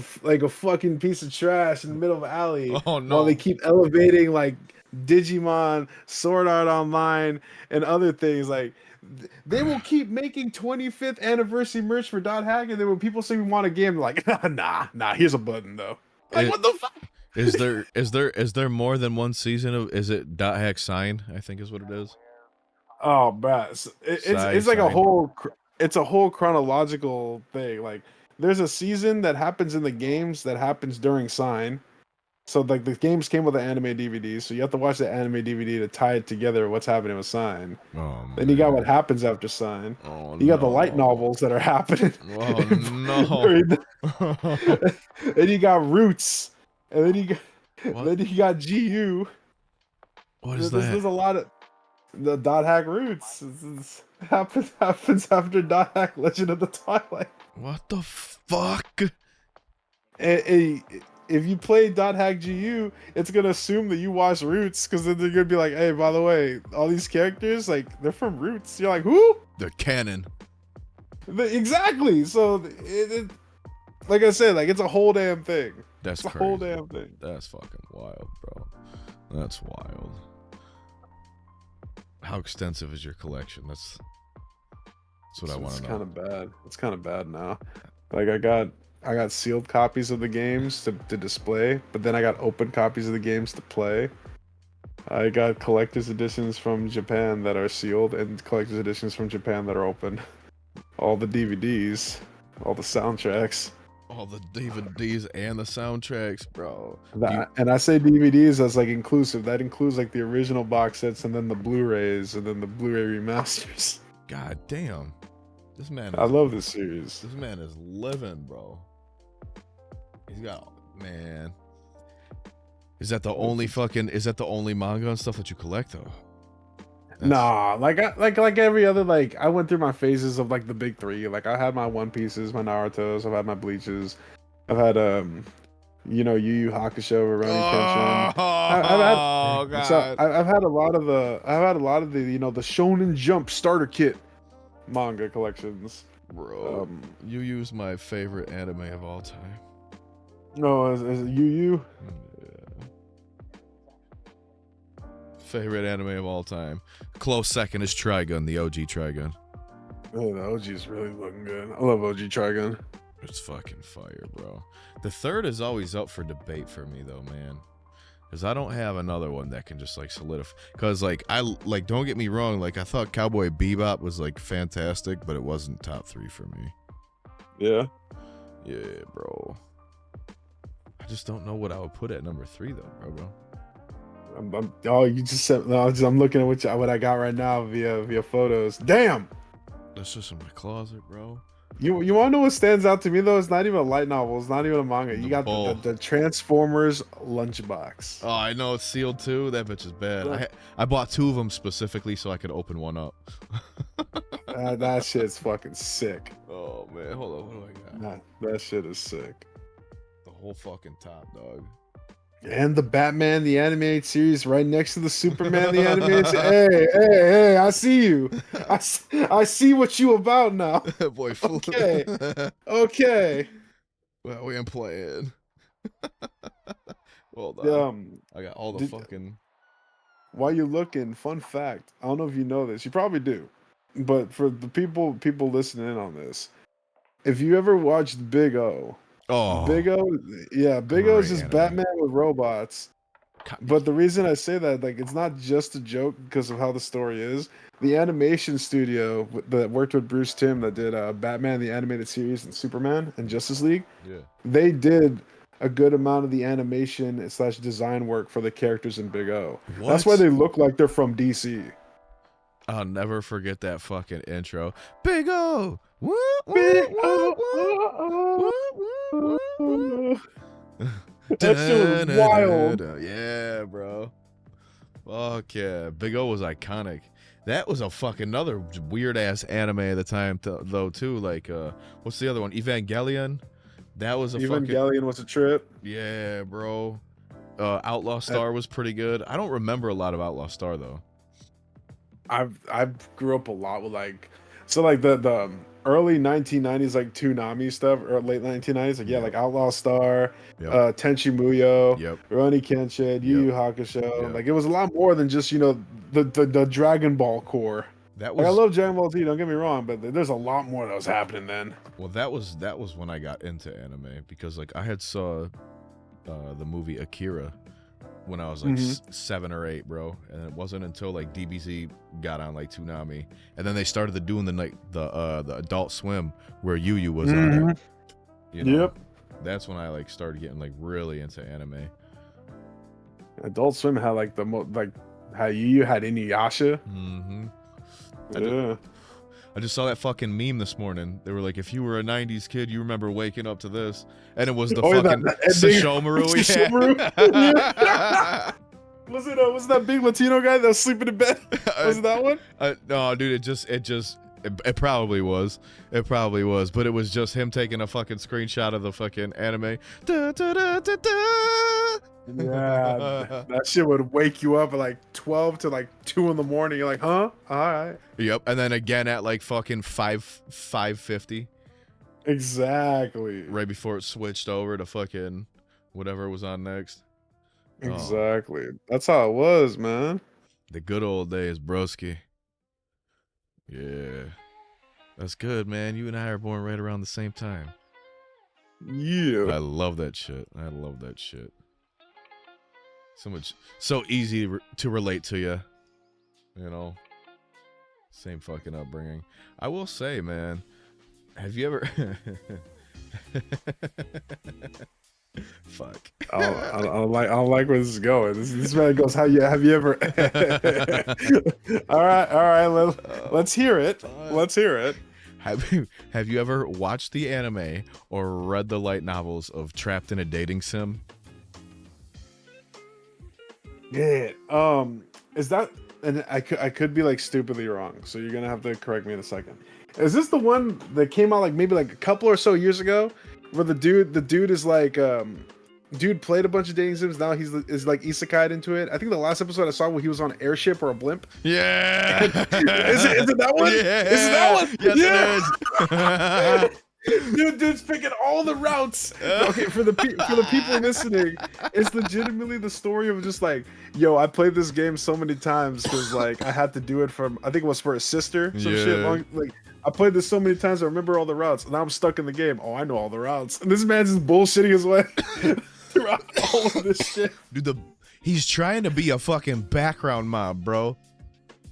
Speaker 2: fucking piece of trash in the middle of an alley
Speaker 1: Oh no.
Speaker 2: while they keep elevating like Digimon, Sword Art Online, and other things. Like they will keep making 25th anniversary merch for Dot Hack, and then when people say we want a game, they're like, nah, here's a button though. Like what the fuck?
Speaker 1: Is there more than one season of? Is it Dot Hack Sign? I think is what it is.
Speaker 2: Oh, bruh. It's like it's a whole chronological thing. Like there's a season that happens in the games that happens during Sign. So like the games came with the anime DVD, so you have to watch the anime DVD to tie it together what's happening with Sign.
Speaker 1: Oh,
Speaker 2: then you got what happens after Sign.
Speaker 1: Oh,
Speaker 2: you got the light novels that are happening.
Speaker 1: Oh no.
Speaker 2: Then you got Roots. And then you got GU.
Speaker 1: What is that?
Speaker 2: There's a lot of the Dot Hack Roots. Happens after Dot Hack Legend of the Twilight.
Speaker 1: What the fuck?
Speaker 2: If you play Dot Hack GU, it's gonna assume that you watch Roots, because then they're gonna be like, hey, by the way, all these characters, like, they're from Roots. You're like, who?
Speaker 1: They're canon.
Speaker 2: Exactly. So like I said, like it's a whole damn thing.
Speaker 1: That's
Speaker 2: it's
Speaker 1: crazy.
Speaker 2: A whole damn thing.
Speaker 1: That's fucking wild, bro. That's wild. How extensive is your collection? That's what I want to know.
Speaker 2: It's kind of bad. It's kind of bad now. Like I got sealed copies of the games to display, but then I got open copies of the games to play. I got collector's editions from Japan that are sealed and collector's editions from Japan that are open. All the DVDs, all the soundtracks.
Speaker 1: All the DVDs and the soundtracks, bro.
Speaker 2: And I say DVDs as like inclusive. That includes like the original box sets and then the Blu-rays and then the Blu-ray remasters.
Speaker 1: God damn. This man
Speaker 2: I love this series.
Speaker 1: This man is living, bro. He's got, man. Is that the only manga and stuff that you collect though?
Speaker 2: Nah, like every other, like I went through my phases of like the big three. Like I had my One Pieces, my Narutos, I've had my Bleaches, I've had Yu Yu Hakusho, Rurouni Kenshin.
Speaker 1: God.
Speaker 2: So I've had a lot of the the Shonen Jump starter kit manga collections.
Speaker 1: Bro, Yu Yu's my favorite anime of all time.
Speaker 2: No, is it Yu Yu?
Speaker 1: Yeah. Favorite anime of all time. Close second is Trigun, the OG Trigun.
Speaker 2: Oh, the OG is really looking good. I love OG Trigun.
Speaker 1: It's fucking fire, bro. The third is always up for debate for me, though, man. Because I don't have another one that can just, like, solidify. Because, like, don't get me wrong. Like, I thought Cowboy Bebop was, like, fantastic, but it wasn't top 3 for me.
Speaker 2: Yeah?
Speaker 1: Yeah, bro. I just don't know what I would put at number 3, though, bro.
Speaker 2: You just said, no, I'm looking at what I got right now via photos. Damn!
Speaker 1: That's just in my closet, bro.
Speaker 2: You want to know what stands out to me though? It's not even a light novel. It's not even a manga. You got the Transformers lunchbox.
Speaker 1: Oh, I know it's sealed too. That bitch is bad. I bought 2 of them specifically so I could open one up.
Speaker 2: That shit's fucking sick.
Speaker 1: Oh man, hold on. What do I got?
Speaker 2: That shit is sick.
Speaker 1: The whole fucking top, dog.
Speaker 2: And the Batman, the animated series, right next to the Superman, the animated. Hey! I see you. I see what you about now.
Speaker 1: Boy,
Speaker 2: okay.
Speaker 1: Well, we ain't playing. Hold on.
Speaker 2: Um,
Speaker 1: I got all the
Speaker 2: did
Speaker 1: fucking.
Speaker 2: while you're looking, fun fact. I don't know if you know this. You probably do, but for the people listening in on this, if you ever watched Big O,
Speaker 1: Oh,
Speaker 2: Big O is
Speaker 1: great
Speaker 2: just
Speaker 1: anime.
Speaker 2: Batman with robots. But the reason I say that, like, it's not just a joke because of how the story is. The animation studio that worked with Bruce Timm that did Batman the Animated Series and Superman and Justice League,
Speaker 1: Yeah.
Speaker 2: they did a good amount of the animation slash design work for the characters in Big O. That's why
Speaker 1: What?
Speaker 2: they look like they're from DC.
Speaker 1: I'll never forget that fucking intro. Big O. Woo, woo,
Speaker 2: Big
Speaker 1: woo,
Speaker 2: O.
Speaker 1: woo. Woo, woo, woo, woo.
Speaker 2: That shit was wild.
Speaker 1: Yeah, bro. Fuck yeah. Big O was iconic. That was a fucking another weird ass anime at the time, though, too. Like, what's the other one? Evangelion. That was a fucking.
Speaker 2: Evangelion was a trip.
Speaker 1: Yeah, bro. Outlaw
Speaker 2: I,
Speaker 1: Star was pretty good. I don't remember a lot of Outlaw Star, though.
Speaker 2: I've grew up a lot with like, so like the early 1990s like Toonami stuff or late 1990s, like yeah,
Speaker 1: Yep.
Speaker 2: like Outlaw Star,
Speaker 1: Yep.
Speaker 2: Tenchi Muyo,
Speaker 1: Yep.
Speaker 2: Rurouni Kenshin, Yu
Speaker 1: Yep.
Speaker 2: Yu Hakusho.
Speaker 1: Yep.
Speaker 2: Like it was a lot more than just, you know, the Dragon Ball core.
Speaker 1: That
Speaker 2: Like I
Speaker 1: was
Speaker 2: love Dragon Ball Z, don't get me wrong, but there's a lot more that was happening then.
Speaker 1: well. That was when I got into anime because like I had saw the movie Akira when I was like
Speaker 2: Hmm
Speaker 1: 7 or 8, bro, and it wasn't until like DBZ got on like Toonami, and then they started doing the Adult Swim where Yu Yu was on it.
Speaker 2: hmm
Speaker 1: You know,
Speaker 2: Yep.
Speaker 1: that's when I like started getting like really into anime.
Speaker 2: Adult Swim had like like how Yu had Inuyasha.
Speaker 1: Mm-hmm.
Speaker 2: Yeah.
Speaker 1: I just saw that fucking meme this morning. They were like, if you were a 90s kid, you remember waking up to this. And it was the
Speaker 2: Oh yeah,
Speaker 1: fucking
Speaker 2: that ending.
Speaker 1: Sashomaru.
Speaker 2: Shishomaru. Yeah.
Speaker 1: Yeah.
Speaker 2: Was it that big Latino guy that was sleeping in bed? Was it that one?
Speaker 1: No, dude, it probably was. It probably was. But it was just him taking a fucking screenshot of the fucking anime. Da, da, da, da, da.
Speaker 2: Yeah, that shit would wake you up at like 12 to like 2 in the morning. You're like, huh? All right.
Speaker 1: Yep. And then again at like fucking 5:50,
Speaker 2: Exactly.
Speaker 1: right before it switched over to fucking whatever was on next. Oh,
Speaker 2: Exactly. That's how it was, man.
Speaker 1: the good old days, broski. Yeah. That's good, man. You and I are born right around the same time.
Speaker 2: Yeah.
Speaker 1: I love that shit. I love that shit. So easy to relate to you. You know, same fucking upbringing. I will say, man, have you ever? Fuck.
Speaker 2: I don't like where this is going. This man goes, have you ever? All right. Let's hear it. Let's hear it.
Speaker 1: Have you ever watched the anime or read the light novels of Trapped in a Dating Sim?
Speaker 2: Yeah. Is that? And I could be like stupidly wrong, so you're gonna have to correct me in a second. Is this the one that came out like maybe like a couple or so years ago, where the dude is like dude played a bunch of dating sims, now is like isekai'd into it. I think the last episode I saw where he was on an airship or a blimp.
Speaker 1: Yeah.
Speaker 2: Is it that one?
Speaker 1: Yeah.
Speaker 2: Is it that one?
Speaker 1: Yes, it is.
Speaker 2: Dude's picking all the routes. Okay, for the people listening, it's legitimately the story of just like, yo, I played this game so many times because like I had to do it from, I think it was for a sister, some shit. Like I played this so many times, I remember all the routes. And now I'm stuck in the game. Oh, I know all the routes. And this man's just bullshitting his way throughout all of this shit.
Speaker 1: Dude, he's trying to be a fucking background mob, bro.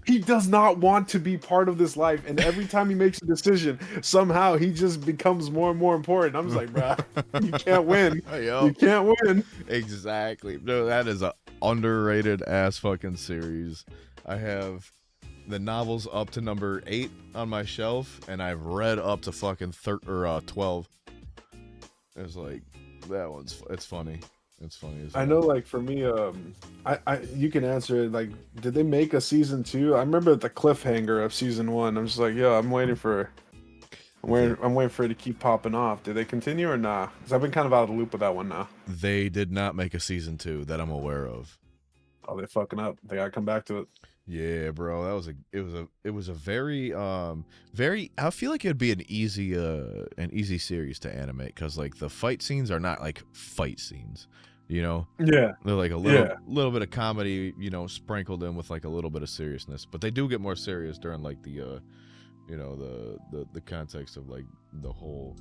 Speaker 2: He does not want to be part of this life, and every time he makes a decision, somehow he just becomes more and more important. I'm just like, bro, you can't win.
Speaker 1: Yo.
Speaker 2: You can't win.
Speaker 1: Exactly. No, that is a underrated ass fucking series. I have the novels up to number 8 on my shelf, and I've read up to fucking 12. It's like it's funny. It's funny as hell.
Speaker 2: I know, like for me, I you can answer it. Like, did they make a season 2? I remember the cliffhanger of season 1. I'm just like, yo, I'm waiting for it to keep popping off. Did they continue or nah? Because I've been kind of out of the loop with that one now.
Speaker 1: They did not make a season 2 that I'm aware of.
Speaker 2: Oh, they fucking up. They gotta come back to it.
Speaker 1: Yeah, bro, it was a very very, I feel like it'd be an easy series to animate, because like the fight scenes are not like fight scenes, you know.
Speaker 2: Yeah.
Speaker 1: They're like a
Speaker 2: Yeah.
Speaker 1: little bit of comedy, you know, sprinkled in with like a little bit of seriousness, but they do get more serious during like the you know, the context of like the whole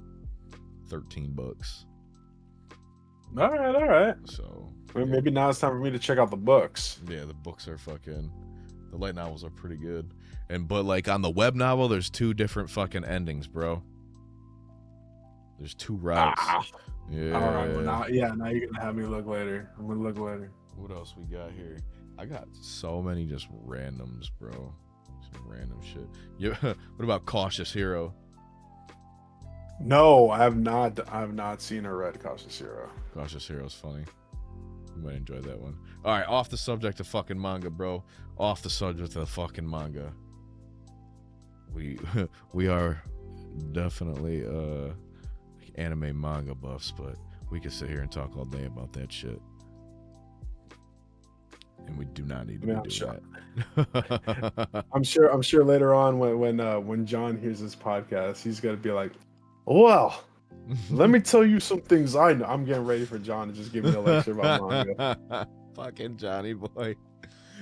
Speaker 1: 13 books.
Speaker 2: All right.
Speaker 1: So
Speaker 2: Well,
Speaker 1: yeah.
Speaker 2: maybe now it's time for me to check out the books.
Speaker 1: Yeah, the books are fucking, the light novels are pretty good. But like on the web novel, there's 2 different fucking endings, bro. There's 2 routes. Yeah.
Speaker 2: All right. Well, now you're gonna have me look later. I'm gonna look later.
Speaker 1: What else we got here? I got so many just randoms, bro. Some random shit. Yeah. What about Cautious Hero?
Speaker 2: No, I have not seen or read Cautious Hero.
Speaker 1: Cautious Hero's funny. You might enjoy that one. All right, off the subject of fucking manga, bro. Off the subject of fucking manga. We are definitely anime manga buffs, but we could sit here and talk all day about that shit. And we do not need to be doing that.
Speaker 2: I'm sure later on when John hears this podcast, he's gonna be like, well, let me tell you some things I know. I'm getting ready for John to just give me a lecture about manga.
Speaker 1: Fucking Johnny boy.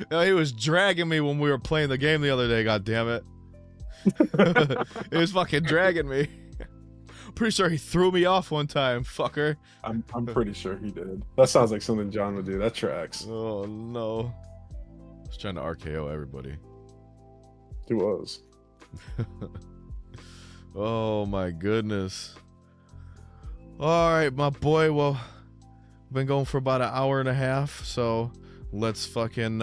Speaker 1: No, he was dragging me when we were playing the game the other day, god damn it. He was fucking dragging me. Pretty sure he threw me off one time, fucker.
Speaker 2: I'm pretty sure he did. That sounds like something John would do. That tracks.
Speaker 1: Oh no. I was trying to RKO everybody.
Speaker 2: He was.
Speaker 1: Oh my goodness. All right, my boy. Well, we've been going for about an hour and a half, so let's fucking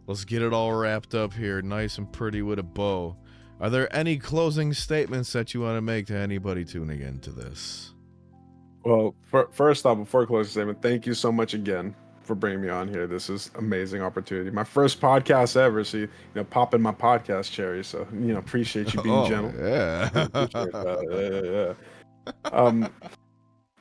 Speaker 1: let's get it all wrapped up here, nice and pretty with a bow. Are there any closing statements that you want to make to anybody tuning into this?
Speaker 2: Well, first off, before closing statement, thank you so much again for bringing me on here. This is amazing opportunity. My first podcast ever, so popping my podcast cherry. So appreciate you being gentle.
Speaker 1: Yeah.
Speaker 2: Appreciate that. Yeah.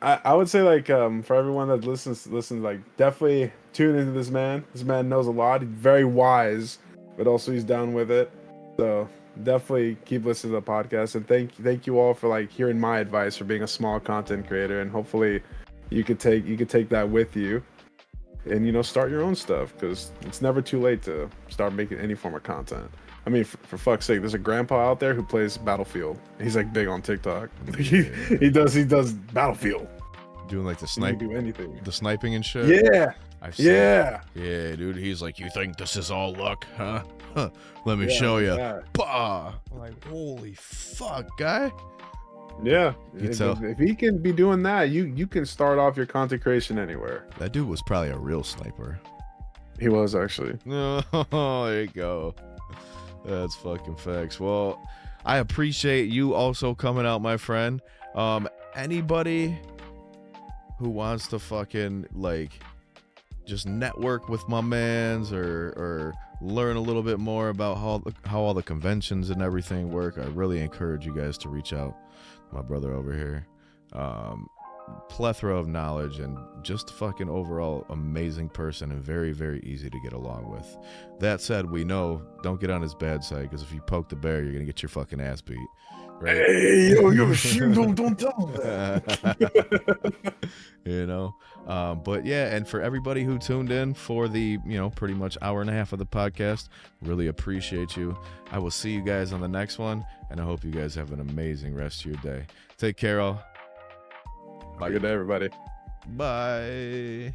Speaker 2: I would say like for everyone that listens, like definitely tune into this man. This man knows a lot. He's very wise, but also he's down with it. So definitely keep listening to the podcast, and thank you all for like hearing my advice for being a small content creator, and hopefully you could take that with you and start your own stuff, because it's never too late to start making any form of content. I mean, for fuck's sake, there's a grandpa out there who plays Battlefield. He's like big on TikTok. he does Battlefield.
Speaker 1: Doing like the
Speaker 2: Do anything.
Speaker 1: the sniping and shit.
Speaker 2: Yeah. Yeah,
Speaker 1: dude. He's like, you think this is all luck, huh? Let me show you.
Speaker 2: Yeah.
Speaker 1: Bah! I'm like, holy fuck, guy.
Speaker 2: Yeah.
Speaker 1: If
Speaker 2: he can be doing that, you can start off your content creation anywhere.
Speaker 1: That dude was probably a real sniper.
Speaker 2: He was actually.
Speaker 1: No, there you go. That's fucking facts. Well, I appreciate you also coming out, my friend. Anybody who wants to fucking like just network with my mans or learn a little bit more about how all the conventions and everything work, I really encourage you guys to reach out to my brother over here. Plethora of knowledge and just fucking overall amazing person and very, very easy to get along with. That said, we know don't get on his bad side, because if you poke the bear, you're gonna get your fucking ass beat. Right?
Speaker 2: Hey, yo, shoot, don't tell him that.
Speaker 1: But yeah, and for everybody who tuned in for the pretty much hour and a half of the podcast, really appreciate you. I will see you guys on the next one, and I hope you guys have an amazing rest of your day. Take care, all.
Speaker 2: Bye. Good day, everybody.
Speaker 1: Bye.